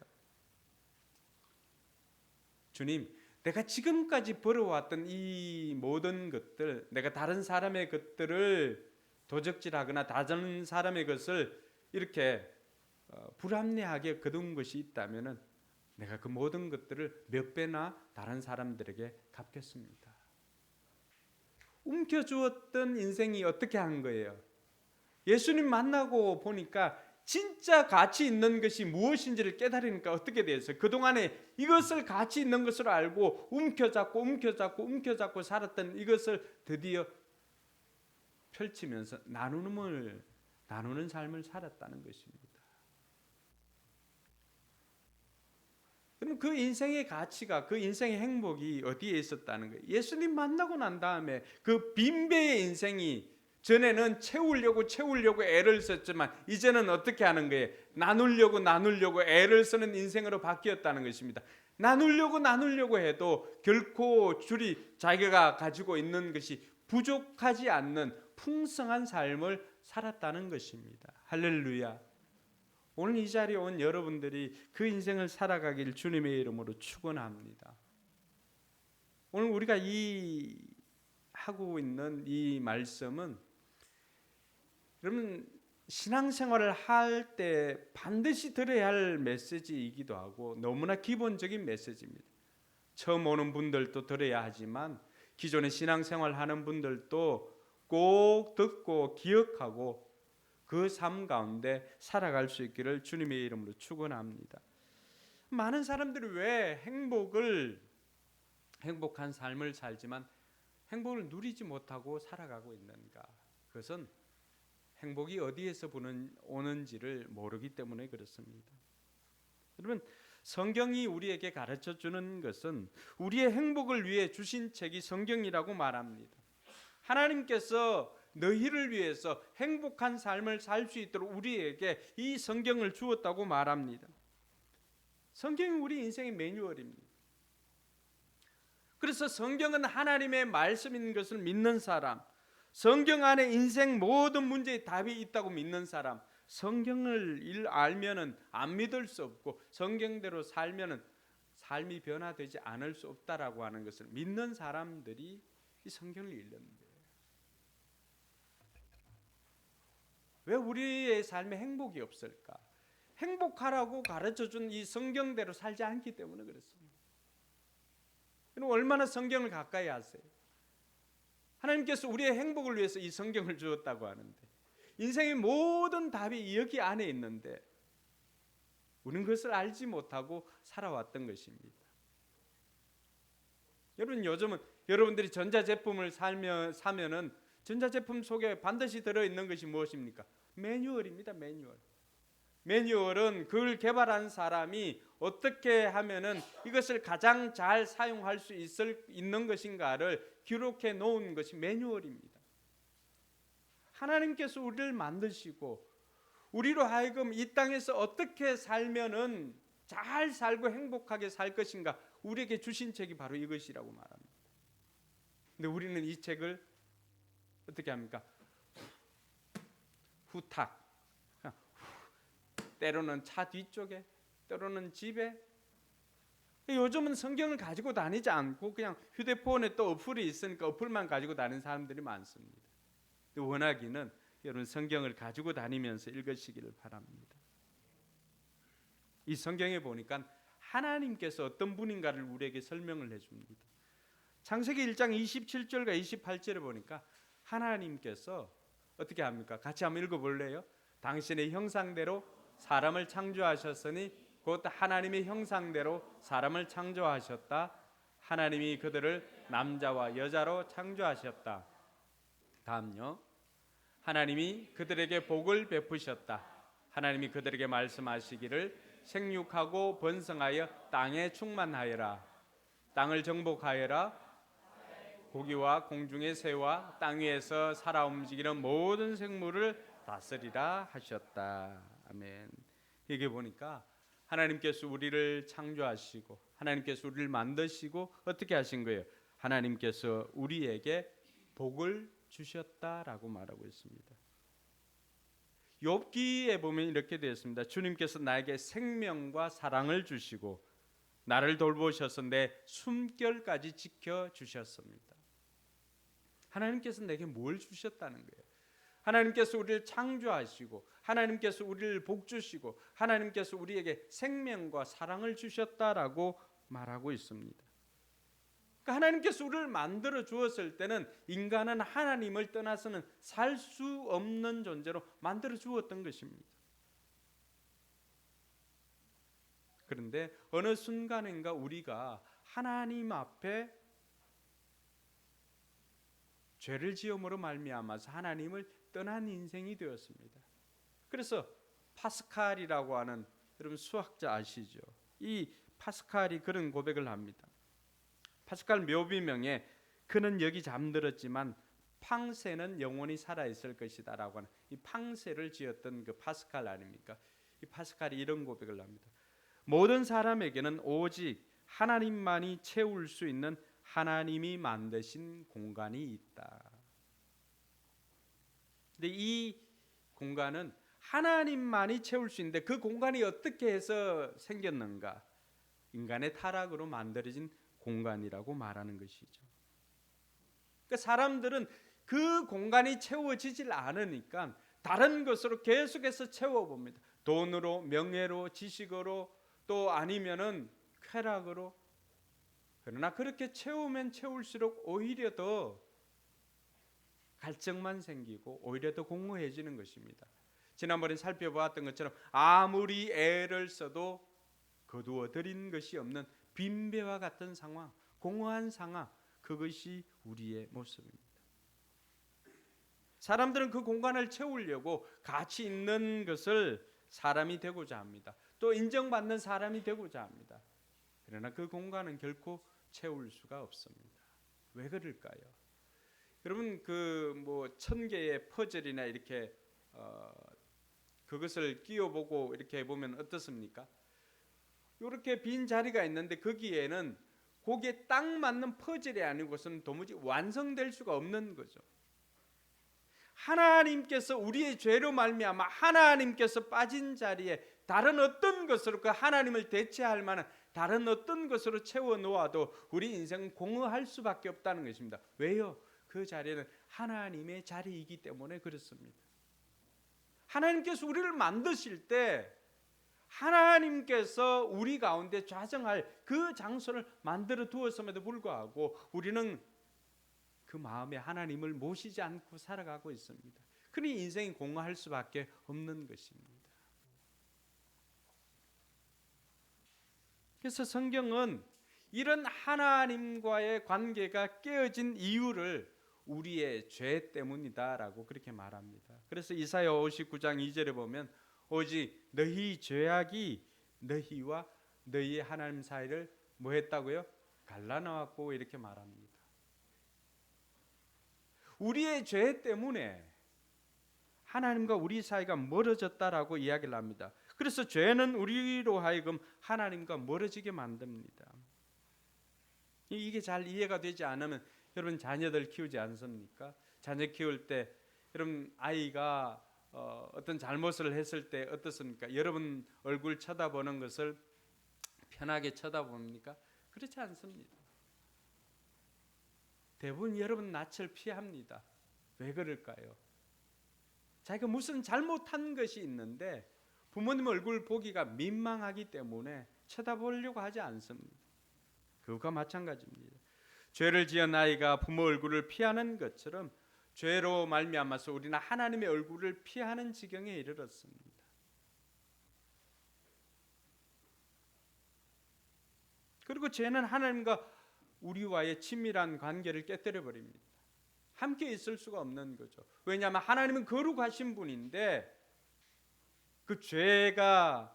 주님, 내가 지금까지 벌어왔던 이 모든 것들, 내가 다른 사람의 것들을 도적질하거나 다른 사람의 것을 이렇게 불합리하게 거둔 것이 있다면 내가 그 모든 것들을 몇 배나 다른 사람들에게 갚겠습니다. 움켜주었던 인생이 어떻게 한 거예요? 예수님 만나고 보니까 진짜 가치 있는 것이 무엇인지를 깨달으니까 어떻게 됐어요? 그동안에 이것을 가치 있는 것으로 알고 움켜잡고 살았던 이것을 드디어 펼치면서 나누는 삶을 살았다는 것입니다. 그럼 그 인생의 가치가, 그 인생의 행복이 어디에 있었다는 거예요? 예수님 만나고 난 다음에 그 빈배의 인생이, 전에는 채우려고 애를 썼지만 이제는 어떻게 하는 거예요? 나누려고 애를 쓰는 인생으로 바뀌었다는 것입니다. 나누려고 해도 결코 자기가 가지고 있는 것이 부족하지 않는 풍성한 삶을 살았다는 것입니다. 할렐루야. 오늘 이 자리에 온 여러분들이 그 인생을 살아가길 주님의 이름으로 축원합니다. 오늘 우리가 하고 있는 이 말씀은 여러분 신앙생활을 할 때 반드시 들어야 할 메시지이기도 하고 너무나 기본적인 메시지입니다. 처음 오는 분들도 들어야 하지만 기존에 신앙생활 하는 분들도 꼭 듣고 기억하고 그 삶 가운데 살아갈 수 있기를 주님의 이름으로 축원합니다. 많은 사람들이 왜 행복한 삶을 살지만 행복을 누리지 못하고 살아가고 있는가? 그것은 행복이 어디에서 오는지를 모르기 때문에 그렇습니다. 여러분, 성경이 우리에게 가르쳐 주는 것은 우리의 행복을 위해 주신 책이 성경이라고 말합니다. 하나님께서 너희를 위해서 행복한 삶을 살 수 있도록 우리에게 이 성경을 주었다고 말합니다. 성경이 우리 인생의 매뉴얼입니다. 그래서 성경은 하나님의 말씀인 것을 믿는 사람, 성경 안에 인생 모든 문제의 답이 있다고 믿는 사람, 성경을 알면은 안 믿을 수 없고 성경대로 살면은 삶이 변화되지 않을 수 없다라고 하는 것을 믿는 사람들이 이 성경을 읽는 거예요. 왜 우리의 삶에 행복이 없을까? 행복하라고 가르쳐준 이 성경대로 살지 않기 때문에 그렇습니다. 그럼 얼마나 성경을 가까이 하세요? 하나님께서 우리의 행복을 위해서 이 성경을 주었다고 하는데 인생의 모든 답이 여기 안에 있는데 우리는 그것을 알지 못하고 살아왔던 것입니다. 여러분, 요즘은 여러분들이 전자제품을 사면은 전자제품 속에 반드시 들어있는 것이 무엇입니까? 매뉴얼입니다. 매뉴얼은 그걸 개발한 사람이 어떻게 하면은 이것을 가장 잘 사용할 수 있는 것인가를 기록해 놓은 것이 매뉴얼입니다. 하나님께서 우리를 만드시고 우리로 하여금 이 땅에서 어떻게 살면은 잘 살고 행복하게 살 것인가 우리에게 주신 책이 바로 이것이라고 말합니다. 근데 우리는 이 책을 어떻게 합니까? 후딱, 때로는 차 뒤쪽에, 때로는 집에. 요즘은 성경을 가지고 다니지 않고 그냥 휴대폰에 또 어플이 있으니까 어플만 가지고 다니는 사람들이 많습니다. 원하기는 여러분 성경을 가지고 다니면서 읽으시기를 바랍니다. 이 성경에 보니까 하나님께서 어떤 분인가를 우리에게 설명을 해줍니다. 창세기 1장 27절과 28절에 보니까 하나님께서 어떻게 합니까? 같이 한번 읽어볼래요? 당신의 형상대로 사람을 창조하셨으니 곧 하나님의 형상대로 사람을 창조하셨다. 하나님이 그들을 남자와 여자로 창조하셨다. 다음요. 하나님이 그들에게 복을 베푸셨다. 하나님이 그들에게 말씀하시기를 생육하고 번성하여 땅에 충만하여라. 땅을 정복하여라. 고기와 공중의 새와 땅 위에서 살아 움직이는 모든 생물을 다스리라 하셨다. 아멘. 여기 보니까 하나님께서 우리를 창조하시고 하나님께서 우리를 만드시고 어떻게 하신 거예요? 하나님께서 우리에게 복을 주셨다라고 말하고 있습니다. 욥기에 보면 이렇게 되어 있습니다. 주님께서 나에게 생명과 사랑을 주시고 나를 돌보셔서 내 숨결까지 지켜 주셨습니다. 하나님께서 내게 뭘 주셨다는 거예요? 하나님께서 우리를 창조하시고 하나님께서 우리를 복주시고 하나님께서 우리에게 생명과 사랑을 주셨다라고 말하고 있습니다. 그러니까 하나님께서 우리를 만들어 주었을 때는 인간은 하나님을 떠나서는 살 수 없는 존재로 만들어 주었던 것입니다. 그런데 어느 순간인가 우리가 하나님 앞에 죄를 지음으로 말미암아서 하나님을 떠난 인생이 되었습니다. 그래서 파스칼이라고 하는, 여러분 수학자 아시죠? 이 파스칼이 그런 고백을 합니다. 파스칼 묘비명에 그는 여기 잠들었지만 팡세는 영원히 살아있을 것이다 라고 하는 이 팡세를 지었던 그 파스칼 아닙니까? 이 파스칼이 이런 고백을 합니다. 모든 사람에게는 오직 하나님만이 채울 수 있는 하나님이 만드신 공간이 있다. 근데 이 공간은 하나님만이 채울 수 있는데 그 공간이 어떻게 해서 생겼는가? 인간의 타락으로 만들어진 공간이라고 말하는 것이죠. 그러니까 사람들은 그 공간이 채워지질 않으니까 다른 것으로 계속해서 채워봅니다. 돈으로, 명예로, 지식으로, 또 아니면은 쾌락으로. 그러나 그렇게 채우면 채울수록 오히려 더 갈증만 생기고 오히려 더 공허해지는 것입니다. 지난번에 살펴보았던 것처럼 아무리 애를 써도 거두어 들인 것이 없는 빈배와 같은 상황, 공허한 상황, 그것이 우리의 모습입니다. 사람들은 그 공간을 채우려고 가치 있는 것을 사람이 되고자 합니다. 또 인정받는 사람이 되고자 합니다. 그러나 그 공간은 결코 채울 수가 없습니다. 왜 그럴까요? 여러분 그 뭐 1000개의 퍼즐이나 이렇게 그것을 끼워보고 이렇게 해보면 어떻습니까? 이렇게 빈 자리가 있는데 거기에는 거기에 딱 맞는 퍼즐이 아니고서는 도무지 완성될 수가 없는 거죠. 하나님께서 우리의 죄로 말미암아 하나님께서 빠진 자리에 다른 어떤 것으로 그 하나님을 대체할 만한 다른 어떤 것으로 채워 놓아도 우리 인생은 공허할 수밖에 없다는 것입니다. 왜요? 그 자리는 하나님의 자리이기 때문에 그렇습니다. 하나님께서 우리를 만드실 때 하나님께서 우리 가운데 좌정할 그 장소를 만들어 두었음에도 불구하고 우리는 그 마음에 하나님을 모시지 않고 살아가고 있습니다. 그러니 인생이 공허할 수밖에 없는 것입니다. 그래서 성경은 이런 하나님과의 관계가 깨어진 이유를 우리의 죄 때문이다라고 그렇게 말합니다. 그래서 이사야 59장 2절에 보면 오직 너희 죄악이 너희와 너희의 하나님 사이를 뭐 했다고요? 갈라놓았고 이렇게 말합니다. 우리의 죄 때문에 하나님과 우리 사이가 멀어졌다라고 이야기를 합니다. 그래서 죄는 우리로 하여금 하나님과 멀어지게 만듭니다. 이게 잘 이해가 되지 않으면 여러분 자녀들 키우지 않습니까? 자녀 키울 때 여러분 아이가 어떤 잘못을 했을 때 어떻습니까? 여러분 얼굴 쳐다보는 것을 편하게 쳐다봅니까? 그렇지 않습니다. 대부분 여러분 낯을 피합니다. 왜 그럴까요? 자기가 무슨 잘못한 것이 있는데 부모님 얼굴 보기가 민망하기 때문에 쳐다보려고 하지 않습니다. 그것과 마찬가지입니다. 죄를 지은 아이가 부모 얼굴을 피하는 것처럼 죄로 말미암아서 우리는 하나님의 얼굴을 피하는 지경에 이르렀습니다. 그리고 죄는 하나님과 우리와의 친밀한 관계를 깨뜨려 버립니다. 함께 있을 수가 없는 거죠. 왜냐하면 하나님은 거룩하신 분인데 그 죄가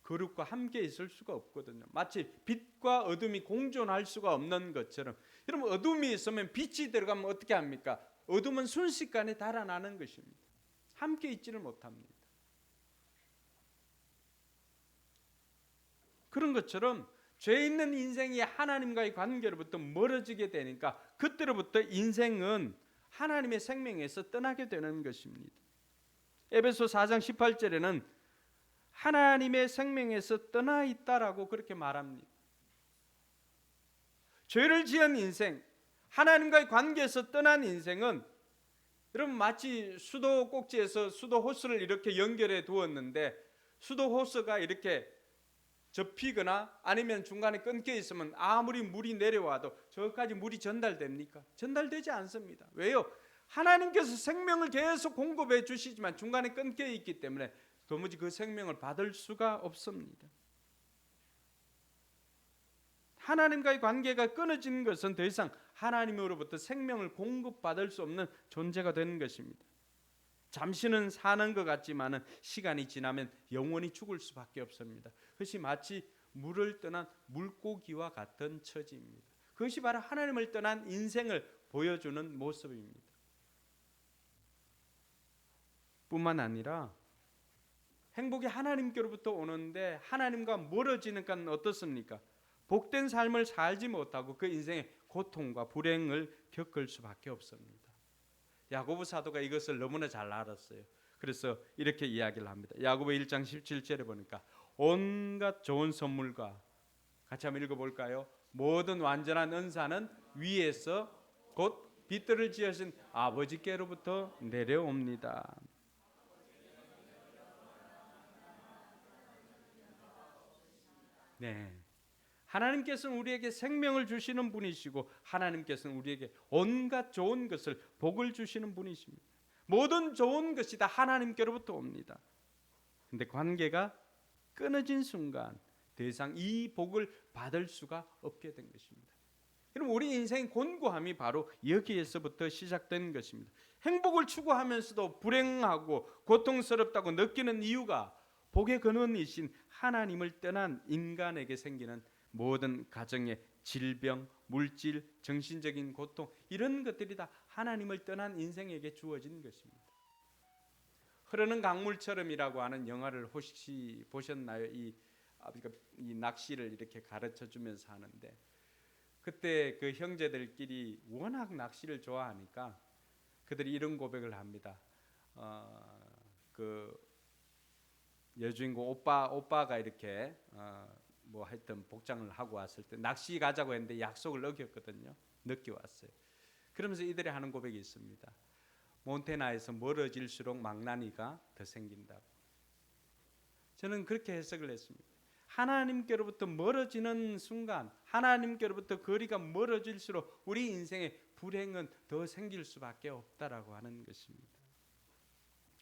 거룩과 함께 있을 수가 없거든요. 마치 빛과 어둠이 공존할 수가 없는 것처럼 여러분 어둠이 있으면 빛이 들어가면 어떻게 합니까? 어둠은 순식간에 달아나는 것입니다. 함께 있지를 못합니다. 그런 것처럼 죄 있는 인생이 하나님과의 관계로부터 멀어지게 되니까 그때로부터 인생은 하나님의 생명에서 떠나게 되는 것입니다. 에베소 4장 18절에는 하나님의 생명에서 떠나 있다라고 그렇게 말합니다. 죄를 지은 인생, 하나님과의 관계에서 떠난 인생은 여러분 마치 수도 꼭지에서 수도 호스를 이렇게 연결해 두었는데 수도 호스가 이렇게 접히거나 아니면 중간에 끊겨 있으면 아무리 물이 내려와도 저까지 물이 전달됩니까? 전달되지 않습니다. 왜요? 하나님께서 생명을 계속 공급해 주시지만 중간에 끊겨 있기 때문에 도무지 그 생명을 받을 수가 없습니다. 하나님과의 관계가 끊어지는 것은 더 이상 하나님으로부터 생명을 공급받을 수 없는 존재가 되는 것입니다. 잠시는 사는 것 같지만 시간이 지나면 영원히 죽을 수밖에 없습니다. 그것이 마치 물을 떠난 물고기와 같은 처지입니다. 그것이 바로 하나님을 떠난 인생을 보여주는 모습입니다. 뿐만 아니라 행복이 하나님께로부터 오는데 하나님과 멀어지는 건 어떻습니까? 복된 삶을 살지 못하고 그 인생의 고통과 불행을 겪을 수밖에 없습니다. 야고보 사도가 이것을 너무나 잘 알았어요. 그래서 이렇게 이야기를 합니다. 야고보 1장 17절에 보니까 온갖 좋은 선물과 같이 한번 읽어볼까요? 모든 완전한 은사는 위에서 곧 빛들을 지으신 아버지께로부터 내려옵니다. 네, 하나님께서는 우리에게 생명을 주시는 분이시고 하나님께서는 우리에게 온갖 좋은 것을 복을 주시는 분이십니다. 모든 좋은 것이 다 하나님께로부터 옵니다. 그런데 관계가 끊어진 순간 더 이상 이 복을 받을 수가 없게 된 것입니다. 그럼 우리 인생의 곤고함이 바로 여기에서부터 시작된 것입니다. 행복을 추구하면서도 불행하고 고통스럽다고 느끼는 이유가 복의 근원이신 하나님을 떠난 인간에게 생기는 모든 가정의 질병, 물질, 정신적인 고통 이런 것들이 다 하나님을 떠난 인생에게 주어진 것입니다. 흐르는 강물처럼이라고 하는 영화를 혹시 보셨나요? 이 낚시를 이렇게 가르쳐 주면서 하는데 그때 그 형제들끼리 워낙 낚시를 좋아하니까 그들이 이런 고백을 합니다. 그 여주인공 오빠가 이렇게 뭐 하여튼 복장을 하고 왔을 때 낚시 가자고 했는데 약속을 어겼거든요. 늦게 왔어요. 그러면서 이들이 하는 고백이 있습니다. 몬테나에서 멀어질수록 망나니가 더 생긴다고. 저는 그렇게 해석을 했습니다. 하나님께로부터 멀어지는 순간, 하나님께로부터 거리가 멀어질수록 우리 인생의 불행은 더 생길 수밖에 없다라고 하는 것입니다.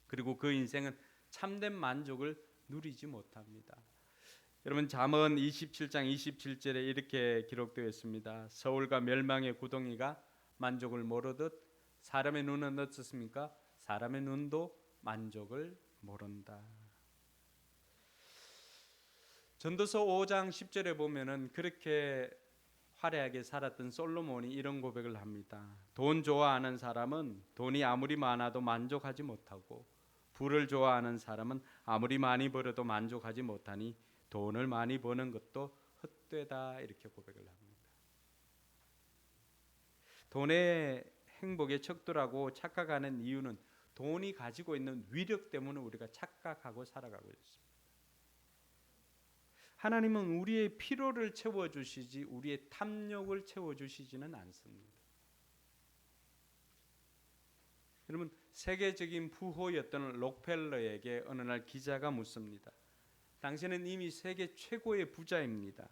그리고 그 인생은 참된 만족을 누리지 못합니다. 여러분 잠언 27장 27절에 이렇게 기록되어 있습니다. 서울과 멸망의 구덩이가 만족을 모르듯 사람의 눈은 어떻습니까? 사람의 눈도 만족을 모른다. 전도서 5장 10절에 보면은 그렇게 화려하게 살았던 솔로몬이 이런 고백을 합니다. 돈 좋아하는 사람은 돈이 아무리 많아도 만족하지 못하고 부를 좋아하는 사람은 아무리 많이 벌어도 만족하지 못하니 돈을 많이 버는 것도 헛되다 이렇게 고백을 합니다. 돈의 행복에 척도라고 착각하는 이유는 돈이 가지고 있는 위력 때문에 우리가 착각하고 살아가고 있습니다. 하나님은 우리의 필요를 채워주시지 우리의 탐욕을 채워주시지는 않습니다. 여러분 세계적인 부호였던 록펠러에게 어느 날 기자가 묻습니다. 당신은 이미 세계 최고의 부자입니다.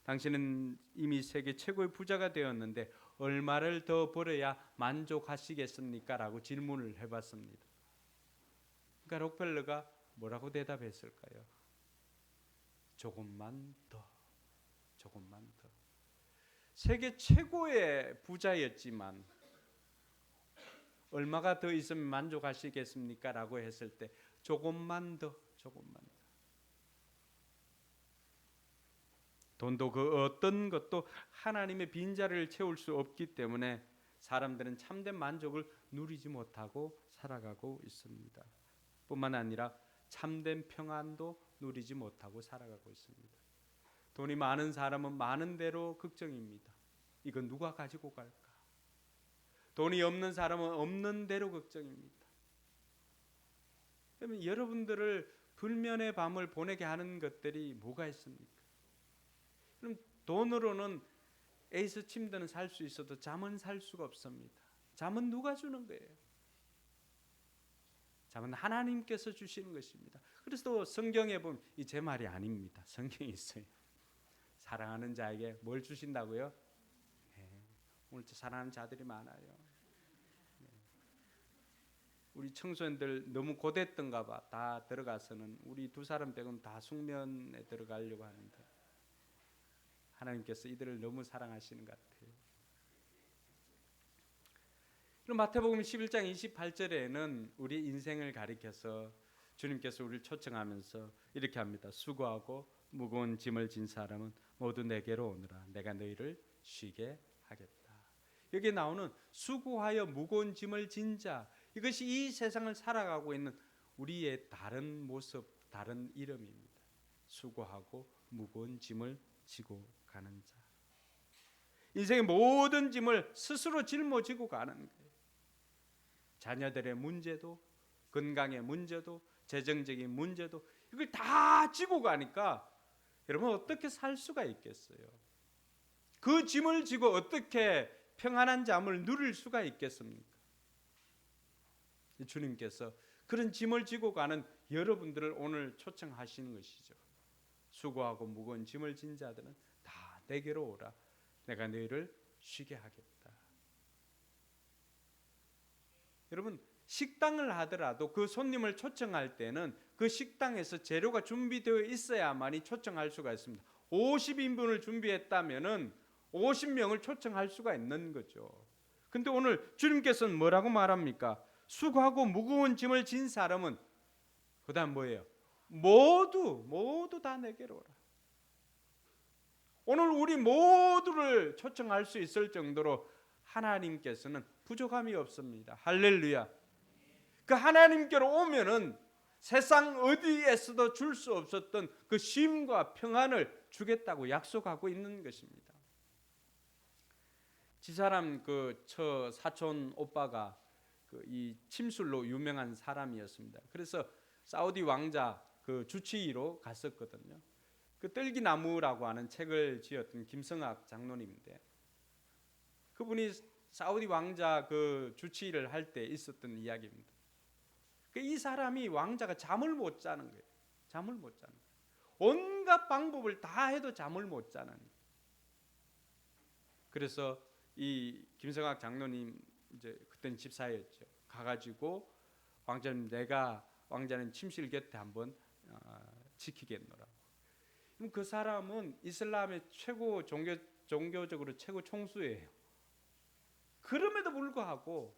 당신은 이미 세계 최고의 부자가 되었는데 얼마를 더 벌어야 만족하시겠습니까? 라고 질문을 해봤습니다. 그러니까 록펠러가 뭐라고 대답했을까요? 조금만 더, 조금만 더. 세계 최고의 부자였지만 얼마가 더 있으면 만족하시겠습니까? 라고 했을 때 조금만 더, 조금만 더. 돈도 그 어떤 것도 하나님의 빈자리를 채울 수 없기 때문에 사람들은 참된 만족을 누리지 못하고 살아가고 있습니다. 뿐만 아니라 참된 평안도 누리지 못하고 살아가고 있습니다. 돈이 많은 사람은 많은 대로 걱정입니다. 이건 누가 가지고 갈까? 돈이 없는 사람은 없는 대로 걱정입니다. 그러면 여러분들을 불면의 밤을 보내게 하는 것들이 뭐가 있습니까? 그럼 돈으로는 에이스 침대는 살 수 있어도 잠은 살 수가 없습니다. 잠은 누가 주는 거예요? 잠은 하나님께서 주시는 것입니다. 그래서 또 성경에 보면 이 제 말이 아닙니다. 성경에 있어요. 사랑하는 자에게 뭘 주신다고요? 네. 오늘 사랑하는 자들이 많아요. 네. 우리 청소년들 너무 고됐던가 봐. 다 들어가서는 우리 두 사람 빼고는 다 숙면에 들어가려고 하는데 하나님께서 이들을 너무 사랑하시는 것 같아요. 그럼 마태복음 11장 28절에는 우리 인생을 가리켜서 주님께서 우리를 초청하면서 이렇게 합니다. 수고하고 무거운 짐을 진 사람은 모두 내게로 오너라. 내가 너희를 쉬게 하겠다. 여기에 나오는 수고하여 무거운 짐을 진 자, 이것이 이 세상을 살아가고 있는 우리의 다른 모습, 다른 이름입니다. 수고하고 무거운 짐을 지고 가는 자. 인생의 모든 짐을 스스로 짊어지고 가는 거예요. 자녀들의 문제도, 건강의 문제도, 재정적인 문제도 이걸 다 지고 가니까 여러분 어떻게 살 수가 있겠어요? 그 짐을 지고 어떻게 평안한 잠을 누릴 수가 있겠습니까? 주님께서 그런 짐을 지고 가는 여러분들을 오늘 초청하시는 것이죠. 수고하고 무거운 짐을 진 자들은 다 내게로 오라. 내가 너희를 쉬게 하겠다. 여러분 식당을 하더라도 그 손님을 초청할 때는 그 식당에서 재료가 준비되어 있어야만이 초청할 수가 있습니다. 50인분을 준비했다면은 50명을 초청할 수가 있는 거죠. 근데 오늘 주님께서는 뭐라고 말합니까? 수고하고 무거운 짐을 진 사람은 그다음 뭐예요? 모두 다 내게로 오라. 오늘 우리 모두를 초청할 수 있을 정도로 하나님께서는 부족함이 없습니다. 할렐루야. 그 하나님께로 오면은 세상 어디에서도 줄 수 없었던 그 쉼과 평안을 주겠다고 약속하고 있는 것입니다. 지사람 그 저 사촌 오빠가 이 침술로 유명한 사람이었습니다. 그래서 사우디 왕자 그 주치의로 갔었거든요. 그 뜰기나무라고 하는 책을 지었던 김성학 장로님인데 그분이 사우디 왕자 그 주치의를 할 때 있었던 이야기입니다. 이 사람이 왕자가 잠을 못 자는 거예요. 잠을 못 자는 거예요. 온갖 방법을 다 해도 잠을 못 자는 거예요. 그래서 이 김성학 장로님 이제 그때는 집사였죠. 가가지고 왕자님 내가 왕자님 침실 곁에 한번 지키겠노라고. 그럼 그 사람은 이슬람의 최고 종교적으로 최고 총수예요. 그럼에도 불구하고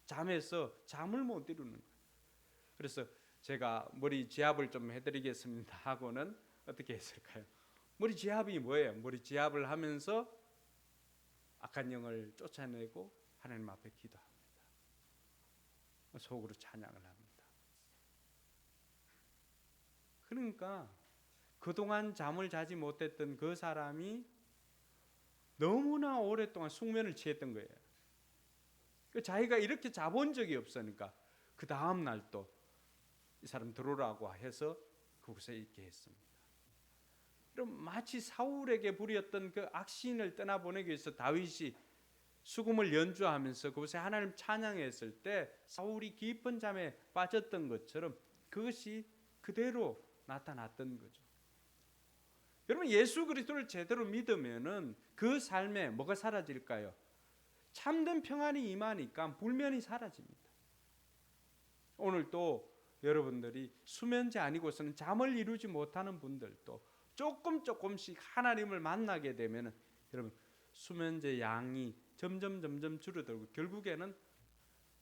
잠에서 잠을 못 이루는 거예요. 그래서 제가 머리 지압을 좀 해드리겠습니다 하고는 어떻게 했을까요? 머리 지압이 뭐예요? 머리 지압을 하면서 악한 영을 쫓아내고 하나님 앞에 기도합니다. 속으로 찬양을 합니다. 그러니까 그동안 잠을 자지 못했던 그 사람이 너무나 오랫동안 숙면을 취했던 거예요. 자기가 이렇게 자본 적이 없으니까 그 다음 날 또 이 사람 들어오라고 해서 그곳에 있게 했습니다. 그럼 마치 사울에게 부렸던 그 악신을 떠나보내기 위해서 다윗이 수금을 연주하면서 그곳에 하나님 찬양했을 때 사울이 깊은 잠에 빠졌던 것처럼 그것이 그대로 나타났던 거죠. 여러분 예수 그리스도를 제대로 믿으면은 그 삶에 뭐가 사라질까요? 참된 평안이 임하니까 불면이 사라집니다. 오늘 또 여러분들이 수면제 아니고서는 잠을 이루지 못하는 분들도 조금씩 하나님을 만나게 되면은 여러분 수면제 양이 점점 줄어들고 결국에는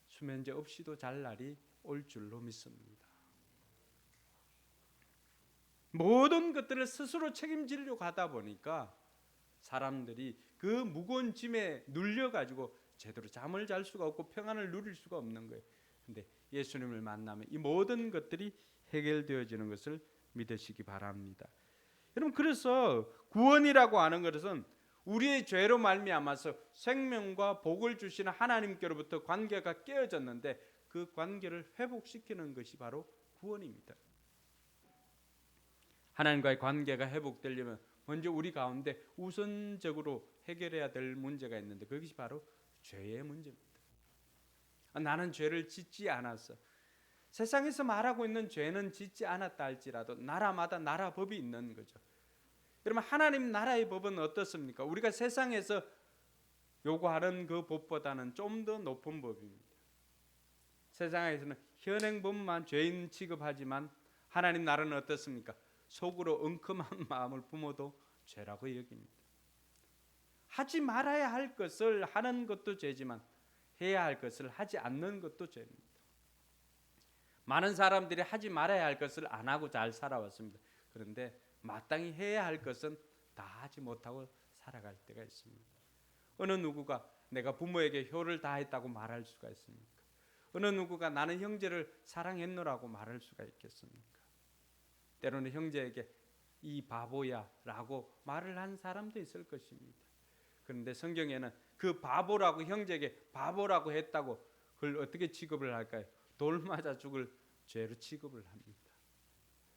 수면제 없이도 잘 날이 올 줄로 믿습니다. 모든 것들을 스스로 책임지려고 하다 보니까 사람들이 그 무거운 짐에 눌려가지고 제대로 잠을 잘 수가 없고 평안을 누릴 수가 없는 거예요. 근데 예수님을 만나면 이 모든 것들이 해결되어지는 것을 믿으시기 바랍니다. 여러분 그래서 구원이라고 하는 것은 우리의 죄로 말미암아서 생명과 복을 주시는 하나님께로부터 관계가 깨어졌는데 그 관계를 회복시키는 것이 바로 구원입니다. 하나님과의 관계가 회복되려면 먼저 우리 가운데 우선적으로 해결해야 될 문제가 있는데 그것이 바로 죄의 문제입니다. 나는 죄를 짓지 않았어. 세상에서 말하고 있는 죄는 짓지 않았다 할지라도 나라마다 나라 법이 있는 거죠. 여러분, 하나님 나라의 법은 어떻습니까? 우리가 세상에서 요구하는 그 법보다는 좀 더 높은 법입니다. 세상에서는 현행법만 죄인 취급하지만 하나님 나라는 어떻습니까? 속으로 엉큼한 마음을 품어도 죄라고 여깁니다. 하지 말아야 할 것을 하는 것도 죄지만 해야 할 것을 하지 않는 것도 죄입니다. 많은 사람들이 하지 말아야 할 것을 안 하고 잘 살아왔습니다. 그런데 마땅히 해야 할 것은 다 하지 못하고 살아갈 때가 있습니다. 어느 누구가 내가 부모에게 효를 다했다고 말할 수가 있습니까? 어느 누구가 나는 형제를 사랑했노라고 말할 수가 있겠습니까? 때로는 형제에게 이 바보야 라고 말을 한 사람도 있을 것입니다. 그런데 성경에는 그 바보라고 형제에게 바보라고 했다고 그걸 어떻게 취급을 할까요? 돌 맞아 죽을 죄로 취급을 합니다.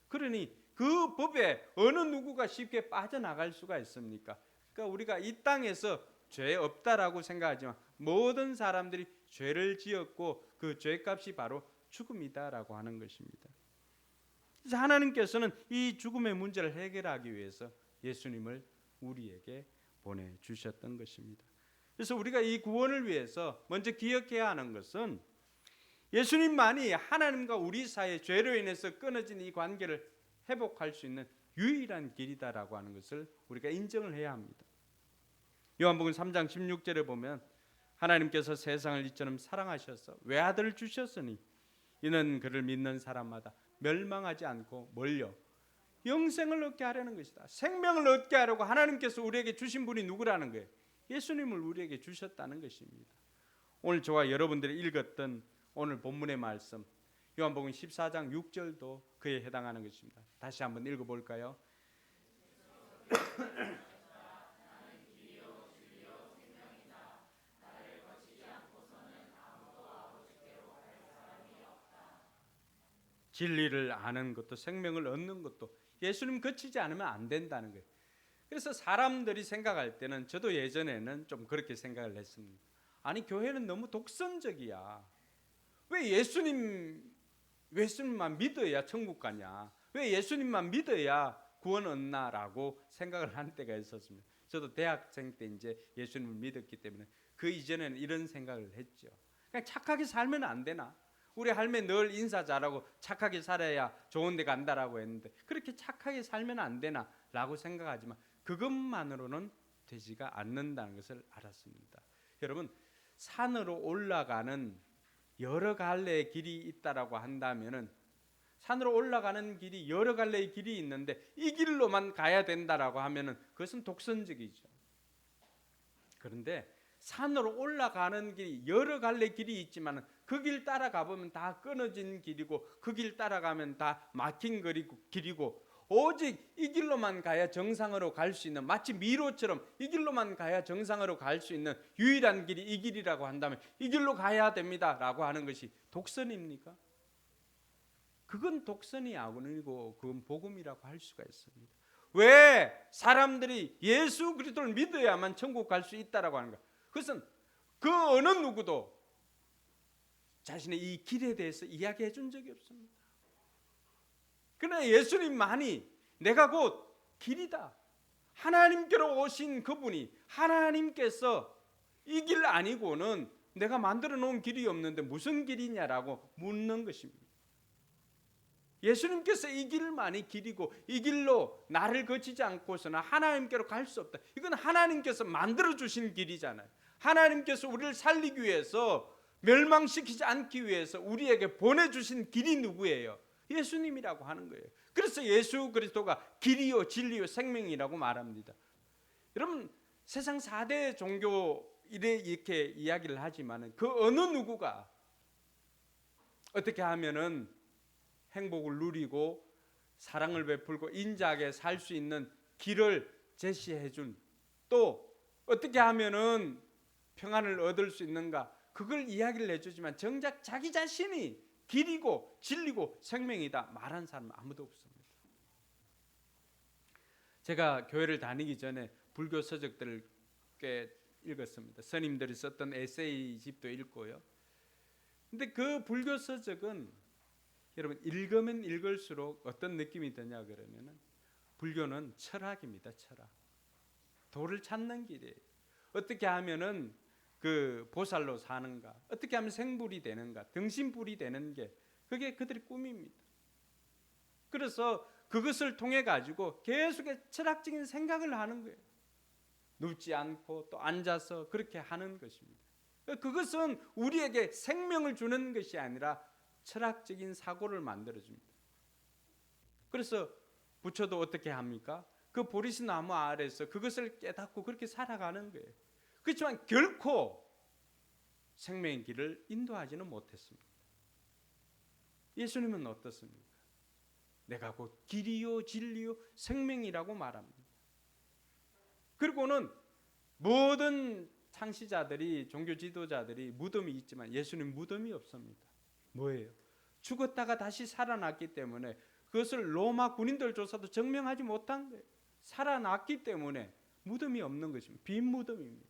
그러니 그 법에 어느 누구가 쉽게 빠져나갈 수가 있습니까? 그러니까 우리가 이 땅에서 죄 없다라고 생각하지만 모든 사람들이 죄를 지었고 그 죄값이 바로 죽음이다라고 하는 것입니다. 그래서 하나님께서는 이 죽음의 문제를 해결하기 위해서 예수님을 우리에게 보내주셨던 것입니다. 그래서 우리가 이 구원을 위해서 먼저 기억해야 하는 것은 예수님만이 하나님과 우리 사이의 죄로 인해서 끊어진 이 관계를 회복할 수 있는 유일한 길이다라고 하는 것을 우리가 인정을 해야 합니다. 요한복음 3장 16절에 보면 하나님께서 세상을 이처럼 사랑하셔서 외아들을 주셨으니 이는 그를 믿는 사람마다 멸망하지 않고 멀려 영생을 얻게 하려는 것이다. 생명을 얻게 하려고 하나님께서 우리에게 주신 분이 누구라는 거예요? 예수님을 우리에게 주셨다는 것입니다. 오늘 저와 여러분들이 읽었던 오늘 본문의 말씀 요한복음 14장 6절도 그에 해당하는 것입니다. 다시 한번 읽어볼까요? 진리를 아는 것도 생명을 얻는 것도 예수님 거치지 않으면 안 된다는 거예요. 그래서 사람들이 생각할 때는 저도 예전에는 좀 그렇게 생각을 했습니다. 아니 교회는 너무 독선적이야. 왜 예수님만 믿어야 천국 가냐? 왜 예수님만 믿어야 구원 얻나라고 생각을 한 때가 있었습니다. 저도 대학생 때 이제 예수님을 믿었기 때문에 그 이전에는 이런 생각을 했죠. 그냥 착하게 살면 안 되나? 우리 할매 늘 인사 잘하고 착하게 살아야 좋은 데 간다라고 했는데 그렇게 착하게 살면 안 되나 라고 생각하지만 그것만으로는 되지가 않는다는 것을 알았습니다. 여러분, 산으로 올라가는 여러 갈래의 길이 있다라고 한다면은 산으로 올라가는 길이 여러 갈래의 길이 있는데 이 길로만 가야 된다라고 하면은 그것은 독선적이죠. 그런데 산으로 올라가는 길이 여러 갈래 길이 있지만 그 길 따라가 보면 다 끊어진 길이고 그 길 따라가면 다 막힌 길이고 오직 이 길로만 가야 정상으로 갈 수 있는, 마치 미로처럼 이 길로만 가야 정상으로 갈 수 있는 유일한 길이 이 길이라고 한다면 이 길로 가야 됩니다라고 하는 것이 독선입니까? 그건 독선이 아니고 그건 복음이라고 할 수가 있습니다. 왜 사람들이 예수 그리스도를 믿어야만 천국 갈 수 있다라고 하는가? 그것은 그 어느 누구도 자신의 이 길에 대해서 이야기해 준 적이 없습니다. 그러나 예수님만이 내가 곧 길이다. 하나님께로 오신 그분이 하나님께서 이 길 아니고는 내가 만들어 놓은 길이 없는데 무슨 길이냐라고 묻는 것입니다. 예수님께서 이 길만이 길이고 이 길로 나를 거치지 않고서는 하나님께로 갈 수 없다. 이건 하나님께서 만들어 주신 길이잖아요. 하나님께서 우리를 살리기 위해서 멸망시키지 않기 위해서 우리에게 보내주신 길이 누구예요? 예수님이라고 하는 거예요. 그래서 예수 그리스도가 길이요 진리요 생명이라고 말합니다. 여러분, 세상 4대 종교 이렇게 이야기를 하지만 그 어느 누구가 어떻게 하면은 행복을 누리고 사랑을 베풀고 인자하게 살 수 있는 길을 제시해 준, 또 어떻게 하면은 평안을 얻을 수 있는가? 그걸 이야기를 해주지만 정작 자기 자신이 길이고 진리고 생명이다 말한 사람은 아무도 없습니다. 제가 교회를 다니기 전에 불교 서적들을 꽤 읽었습니다. 스님들이 썼던 에세이집도 읽고요. 근데 그 불교 서적은 여러분 읽으면 읽을수록 어떤 느낌이 드냐 그러면은 불교는 철학입니다. 철학. 도를 찾는 길이에요. 어떻게 하면은 그 보살로 사는가, 어떻게 하면 생불이 되는가, 등신불이 되는 게 그게 그들의 꿈입니다. 그래서 그것을 통해 가지고 계속의 철학적인 생각을 하는 거예요. 눕지 않고 또 앉아서 그렇게 하는 것입니다. 그것은 우리에게 생명을 주는 것이 아니라 철학적인 사고를 만들어줍니다. 그래서 부처도 어떻게 합니까? 그 보리스 나무 아래에서 그것을 깨닫고 그렇게 살아가는 거예요. 그렇지만 결코 생명의 길을 인도하지는 못했습니다. 예수님은 어떻습니까? 내가 곧 길이요 진리요 생명이라고 말합니다. 그리고는 모든 창시자들이 종교 지도자들이 무덤이 있지만 예수님 무덤이 없습니다. 뭐예요? 죽었다가 다시 살아났기 때문에 그것을 로마 군인들 조사도 증명하지 못한 거예요. 살아났기 때문에 무덤이 없는 것입니다. 빈 무덤입니다.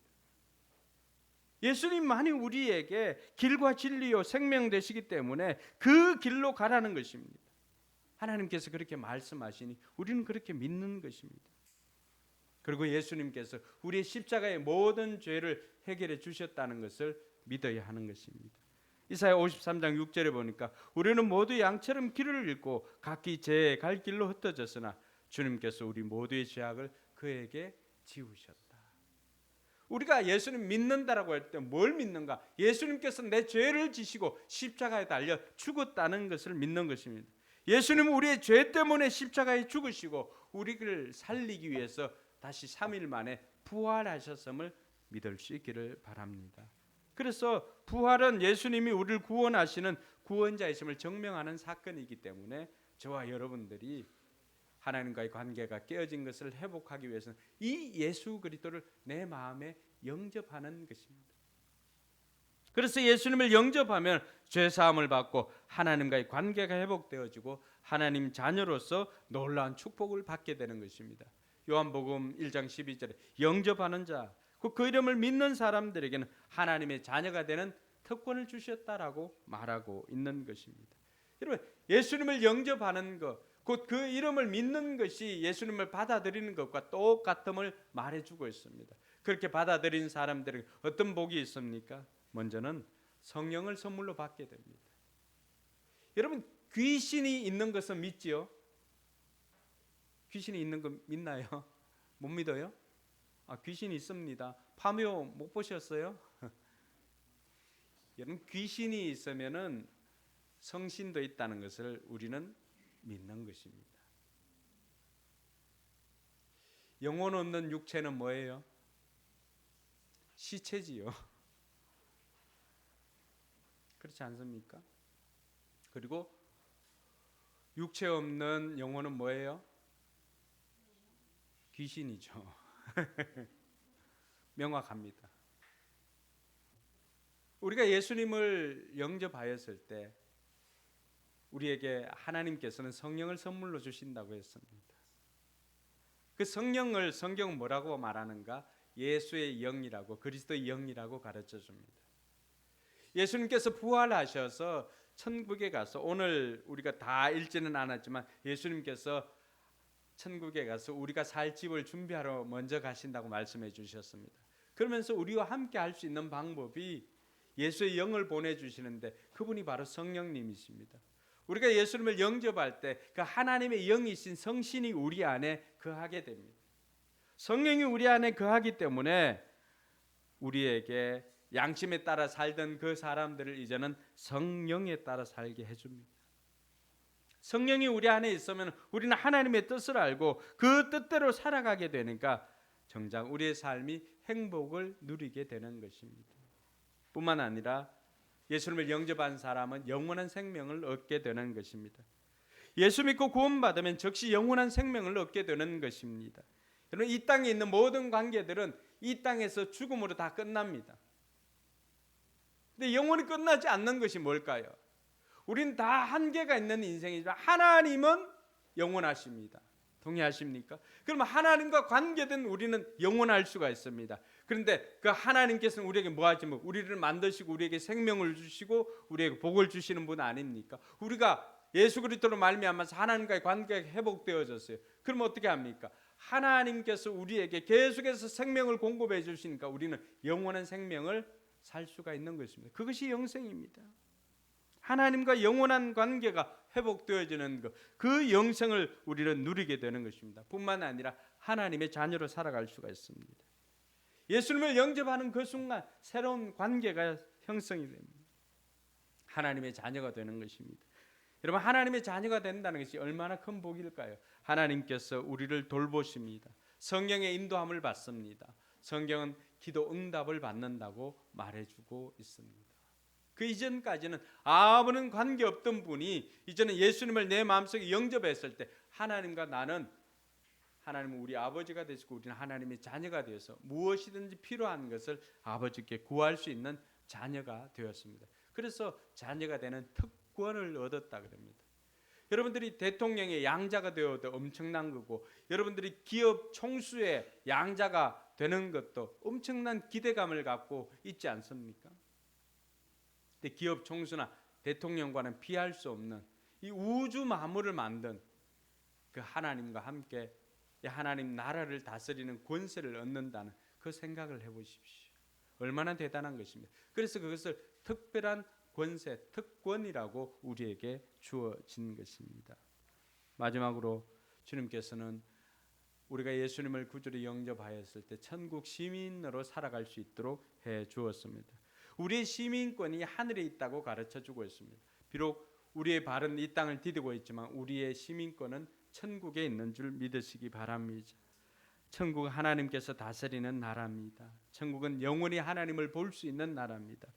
예수님만이 우리에게 길과 진리요 생명 되시기 때문에 그 길로 가라는 것입니다. 하나님께서 그렇게 말씀하시니 우리는 그렇게 믿는 것입니다. 그리고 예수님께서 우리의 십자가의 모든 죄를 해결해 주셨다는 것을 믿어야 하는 것입니다. 이사야 53장 6절에 보니까 우리는 모두 양처럼 길을 잃고 각기 제 갈 길로 흩어졌으나 주님께서 우리 모두의 죄악을 그에게 지우셨다. 우리가 예수님 믿는다라고 할 때 뭘 믿는가? 예수님께서 내 죄를 지시고 십자가에 달려 죽었다는 것을 믿는 것입니다. 예수님은 우리의 죄 때문에 십자가에 죽으시고 우리를 살리기 위해서 다시 3일 만에 부활하셨음을 믿을 수 있기를 바랍니다. 그래서 부활은 예수님이 우리를 구원하시는 구원자이심을 증명하는 사건이기 때문에 저와 여러분들이 하나님과의 관계가 깨어진 것을 회복하기 위해서는 이 예수 그리스도를 내 마음에 영접하는 것입니다. 그래서 예수님을 영접하면 죄사함을 받고 하나님과의 관계가 회복되어지고 하나님 자녀로서 놀라운 축복을 받게 되는 것입니다. 요한복음 1장 12절에 영접하는 자, 그 이름을 믿는 사람들에게는 하나님의 자녀가 되는 특권을 주셨다라고 말하고 있는 것입니다. 여러분, 예수님을 영접하는 것, 곧 그 이름을 믿는 것이 예수님을 받아들이는 것과 똑같음을 말해주고 있습니다. 그렇게 받아들인 사람들에게 어떤 복이 있습니까? 먼저는 성령을 선물로 받게 됩니다. 여러분, 귀신이 있는 것은 믿지요? 귀신이 있는 거 믿나요? 못 믿어요? 귀신이 있습니다. 파묘 못 보셨어요? 여러분, 귀신이 있으면은 성신도 있다는 것을 우리는 믿는 것입니다. 영혼 없는 육체는 뭐예요? 시체지요. 그렇지 않습니까? 그리고 육체 없는 영혼은 뭐예요? 귀신이죠. 명확합니다. 우리가 예수님을 영접하였을 때 우리에게 하나님께서는 성령을 선물로 주신다고 했습니다. 그 성령을 성경은 뭐라고 말하는가? 예수의 영이라고, 그리스도의 영이라고 가르쳐 줍니다. 예수님께서 부활하셔서 천국에 가서, 오늘 우리가 다 읽지는 않았지만 예수님께서 천국에 가서 우리가 살 집을 준비하러 먼저 가신다고 말씀해 주셨습니다. 그러면서 우리와 함께 할 수 있는 방법이 예수의 영을 보내주시는데 그분이 바로 성령님이십니다. 우리가 예수님을 영접할 때 그 하나님의 영이신 성신이 우리 안에 거하게 됩니다. 성령이 우리 안에 거하기 때문에 우리에게 양심에 따라 살던 그 사람들을 이제는 성령에 따라 살게 해줍니다. 성령이 우리 안에 있으면 우리는 하나님의 뜻을 알고 그 뜻대로 살아가게 되니까 정작 우리의 삶이 행복을 누리게 되는 것입니다. 뿐만 아니라 예수님을 영접한 사람은 영원한 생명을 얻게 되는 것입니다. 예수 믿고 구원받으면 즉시 영원한 생명을 얻게 되는 것입니다. 여러분, 이 땅에 있는 모든 관계들은 이 땅에서 죽음으로 다 끝납니다. 근데 영원히 끝나지 않는 것이 뭘까요? 우리는 다 한계가 있는 인생이지만 하나님은 영원하십니다. 동의하십니까? 그러면 하나님과 관계된 우리는 영원할 수가 있습니다. 그런데 그 하나님께서는 우리에게 뭐 하시면 우리를 만드시고 우리에게 생명을 주시고 우리에게 복을 주시는 분 아닙니까? 우리가 예수 그리스도로 말미암아서 하나님과의 관계가 회복되어졌어요. 그럼 어떻게 합니까? 하나님께서 우리에게 계속해서 생명을 공급해 주시니까 우리는 영원한 생명을 살 수가 있는 것입니다. 그것이 영생입니다. 하나님과 영원한 관계가 회복되어지는 것, 그 영생을 우리는 누리게 되는 것입니다. 뿐만 아니라 하나님의 자녀로 살아갈 수가 있습니다. 예수님을 영접하는 그 순간 새로운 관계가 형성이 됩니다. 하나님의 자녀가 되는 것입니다. 여러분, 하나님의 자녀가 된다는 것이 얼마나 큰 복일까요? 하나님께서 우리를 돌보십니다. 성령의 인도함을 받습니다. 성경은 기도 응답을 받는다고 말해주고 있습니다. 그 이전까지는 아무런 관계없던 분이 이제는 예수님을 내 마음속에 영접했을 때 하나님과 나는, 하나님은 우리 아버지가 되시고 우리는 하나님의 자녀가 되어서 무엇이든지 필요한 것을 아버지께 구할 수 있는 자녀가 되었습니다. 그래서 자녀가 되는 특권을 얻었다 그럽니다. 여러분들이 대통령의 양자가 되어도 엄청난 거고, 여러분들이 기업 총수의 양자가 되는 것도 엄청난 기대감을 갖고 있지 않습니까? 근데 기업 총수나 대통령과는 비할 수 없는 이 우주 만물을 만든 그 하나님과 함께 이 하나님 나라를 다스리는 권세를 얻는다는 그 생각을 해보십시오. 얼마나 대단한 것입니다. 그래서 그것을 특별한 권세, 특권이라고 우리에게 주어진 것입니다. 마지막으로 주님께서는 우리가 예수님을 구주로 영접하였을 때 천국 시민으로 살아갈 수 있도록 해 주었습니다. 우리의 시민권이 하늘에 있다고 가르쳐 주고 있습니다. 비록 우리의 발은 이 땅을 디디고 있지만 우리의 시민권은 천국에 있는 줄 믿으시기 바랍니다. 천국은 하나님께서 다스리는 나라입니다. 천국은 영원히 하나님을 볼 수 있는 나라입니다.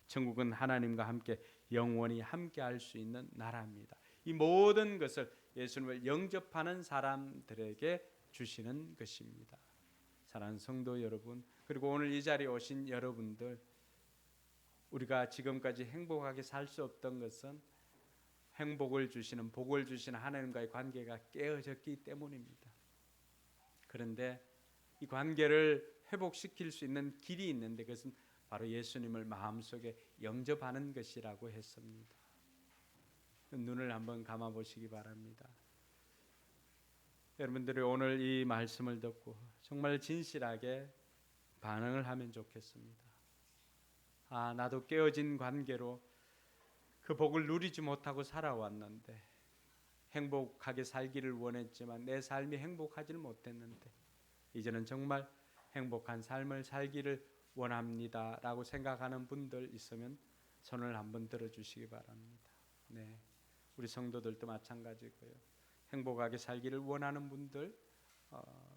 천국은 하나님과 함께 영원히 함께 할 수 있는 나라입니다. 이 모든 것을 예수님을 영접하는 사람들에게 주시는 것입니다. 사랑하는 성도 여러분, 그리고 오늘 이 자리에 오신 여러분들, 우리가 지금까지 행복하게 살 수 없던 것은 행복을 주시는, 복을 주시는 하나님과의 관계가 깨어졌기 때문입니다. 그런데 이 관계를 회복시킬 수 있는 길이 있는데 그것은 바로 예수님을 마음속에 영접하는 것이라고 했습니다. 눈을 한번 감아 보시기 바랍니다. 여러분들이 오늘 이 말씀을 듣고 정말 진실하게 반응을 하면 좋겠습니다. 아, 나도 깨어진 관계로 그 복을 누리지 못하고 살아왔는데, 행복하게 살기를 원했지만 내 삶이 행복하지를 못했는데 이제는 정말 행복한 삶을 살기를 원합니다 라고 생각하는 분들 있으면 손을 한번 들어주시기 바랍니다. 네, 우리 성도들도 마찬가지고요. 행복하게 살기를 원하는 분들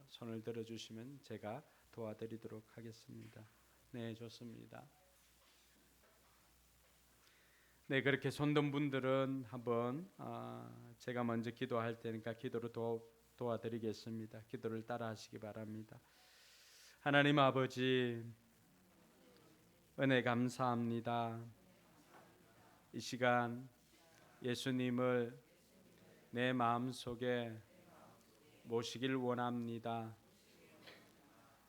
손을 들어주시면 제가 도와드리도록 하겠습니다. 네, 좋습니다. 네, 그렇게 손든 분들은 한번 제가 먼저 기도할 테니까 기도로 도와드리겠습니다. 기도를 따라하시기 바랍니다. 하나님 아버지, 은혜 감사합니다. 이 시간 예수님을 내 마음속에 모시길 원합니다.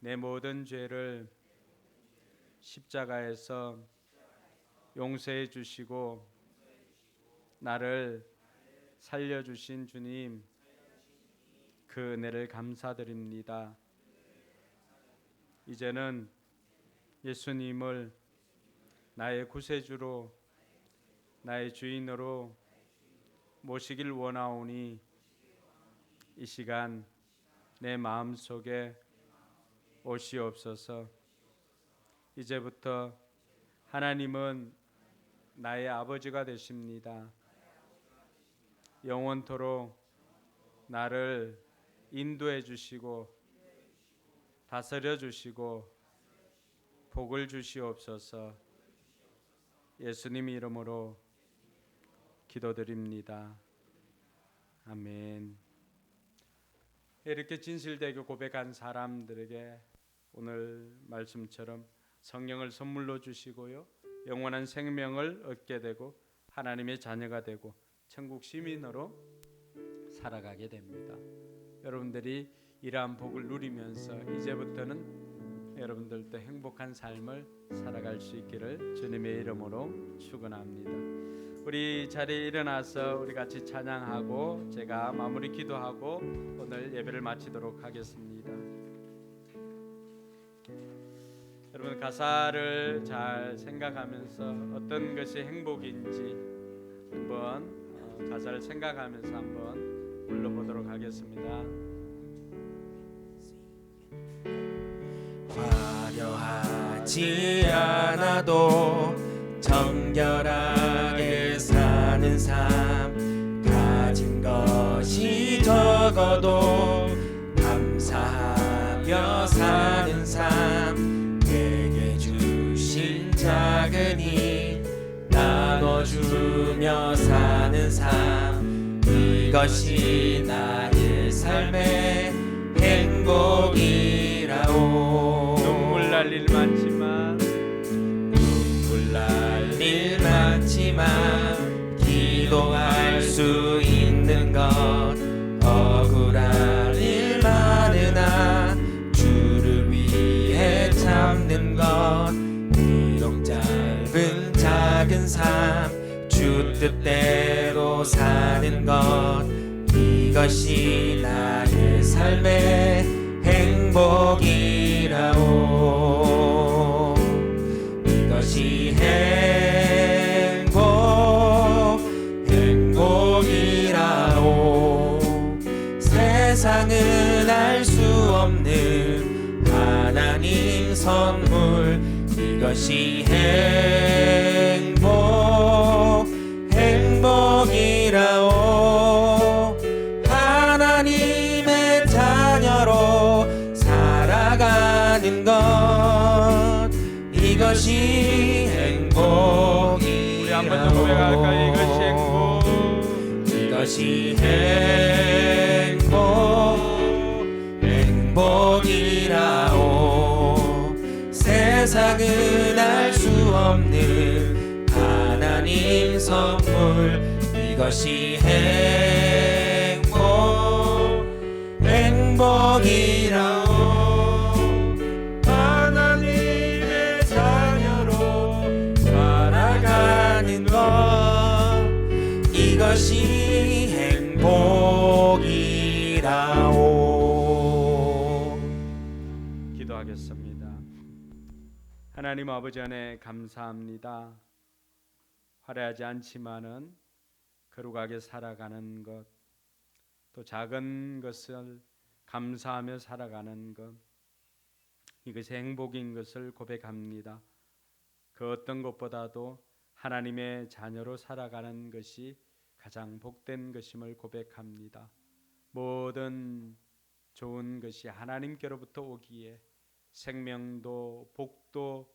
내 모든 죄를 십자가에서 용서해 주시고 나를 살려주신 주님, 그 은혜를 감사드립니다. 이제는 예수님을 나의 구세주로, 나의 주인으로 모시길 원하오니 이 시간 내 마음속에 오시옵소서. 이제부터 하나님은 나의 아버지가 되십니다. 영원토록 나를 인도해 주시고 다스려 주시고 복을 주시옵소서. 예수님 이름으로 기도드립니다. 아멘. 이렇게 진실되게 고백한 사람들에게 오늘 말씀처럼 성령을 선물로 주시고요, 영원한 생명을 얻게 되고 하나님의 자녀가 되고 천국 시민으로 살아가게 됩니다. 여러분들이 이러한 복을 누리면서 이제부터는 여러분들도 행복한 삶을 살아갈 수 있기를 주님의 이름으로 축원합니다. 우리 자리에 일어나서 우리 같이 찬양하고 제가 마무리 기도하고 오늘 예배를 마치도록 하겠습니다. 여러분, 가사를 잘 생각하면서 어떤 것이 행복인지 한번 가사를 생각하면서 한번 불러보도록 하겠습니다. 화려하지 않아도 정결하게 사는 삶, 가진 것이 적어도 감사하며 사는 삶, 내게 주신 작은 일 나눠주며 사는 삶, 이것이 나의 삶의 행복이라오. 눈물 날 일 많지만 기도할 수 있는 것, 억울할 일 많으나 주를 위해 참는 것, 비록 짧은 작은 삶 주 뜻대로 사는 것, 이것이 나의 삶의 행복이라오. 이것이 행복이라오. 세상은 알 수 없는 하나님 선물, 이것이 행복이라오. 하나님의 자녀로 살아가는 것, 이것이 행복이라오. 우리 한 번 더 고백할까요? 이것이 행복이라오. 세상은 알 수 없는 하나님 선물, 이것이 행복이라오. 하나님의 자녀로 살아가는 것, 이것이 행복이라오. 기도하겠습니다. 하나님 아버지 안에 감사합니다. 화려하지 않지만은 거룩하게 살아가는 것, 또 작은 것을 감사하며 살아가는 것, 이것이 행복인 것을 고백합니다. 그 어떤 것보다도 하나님의 자녀로 살아가는 것이 가장 복된 것임을 고백합니다. 모든 좋은 것이 하나님께로부터 오기에, 생명도 복도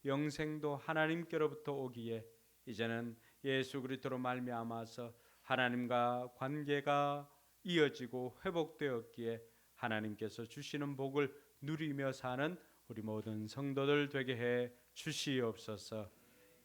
영생도 하나님께로부터 오기에, 이제는 예수 그리스도로 말미암아서 하나님과 관계가 이어지고 회복되었기에 하나님께서 주시는 복을 누리며 사는 우리 모든 성도들 되게 해 주시옵소서.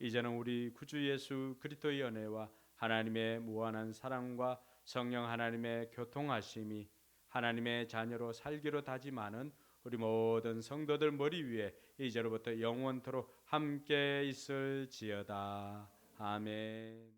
이제는 우리 구주 예수 그리스도의 은혜와 하나님의 무한한 사랑과 성령 하나님의 교통하심이 하나님의 자녀로 살기로 다짐하는 우리 모든 성도들 머리 위에 이제로부터 영원토록 함께 있을지어다. 아멘.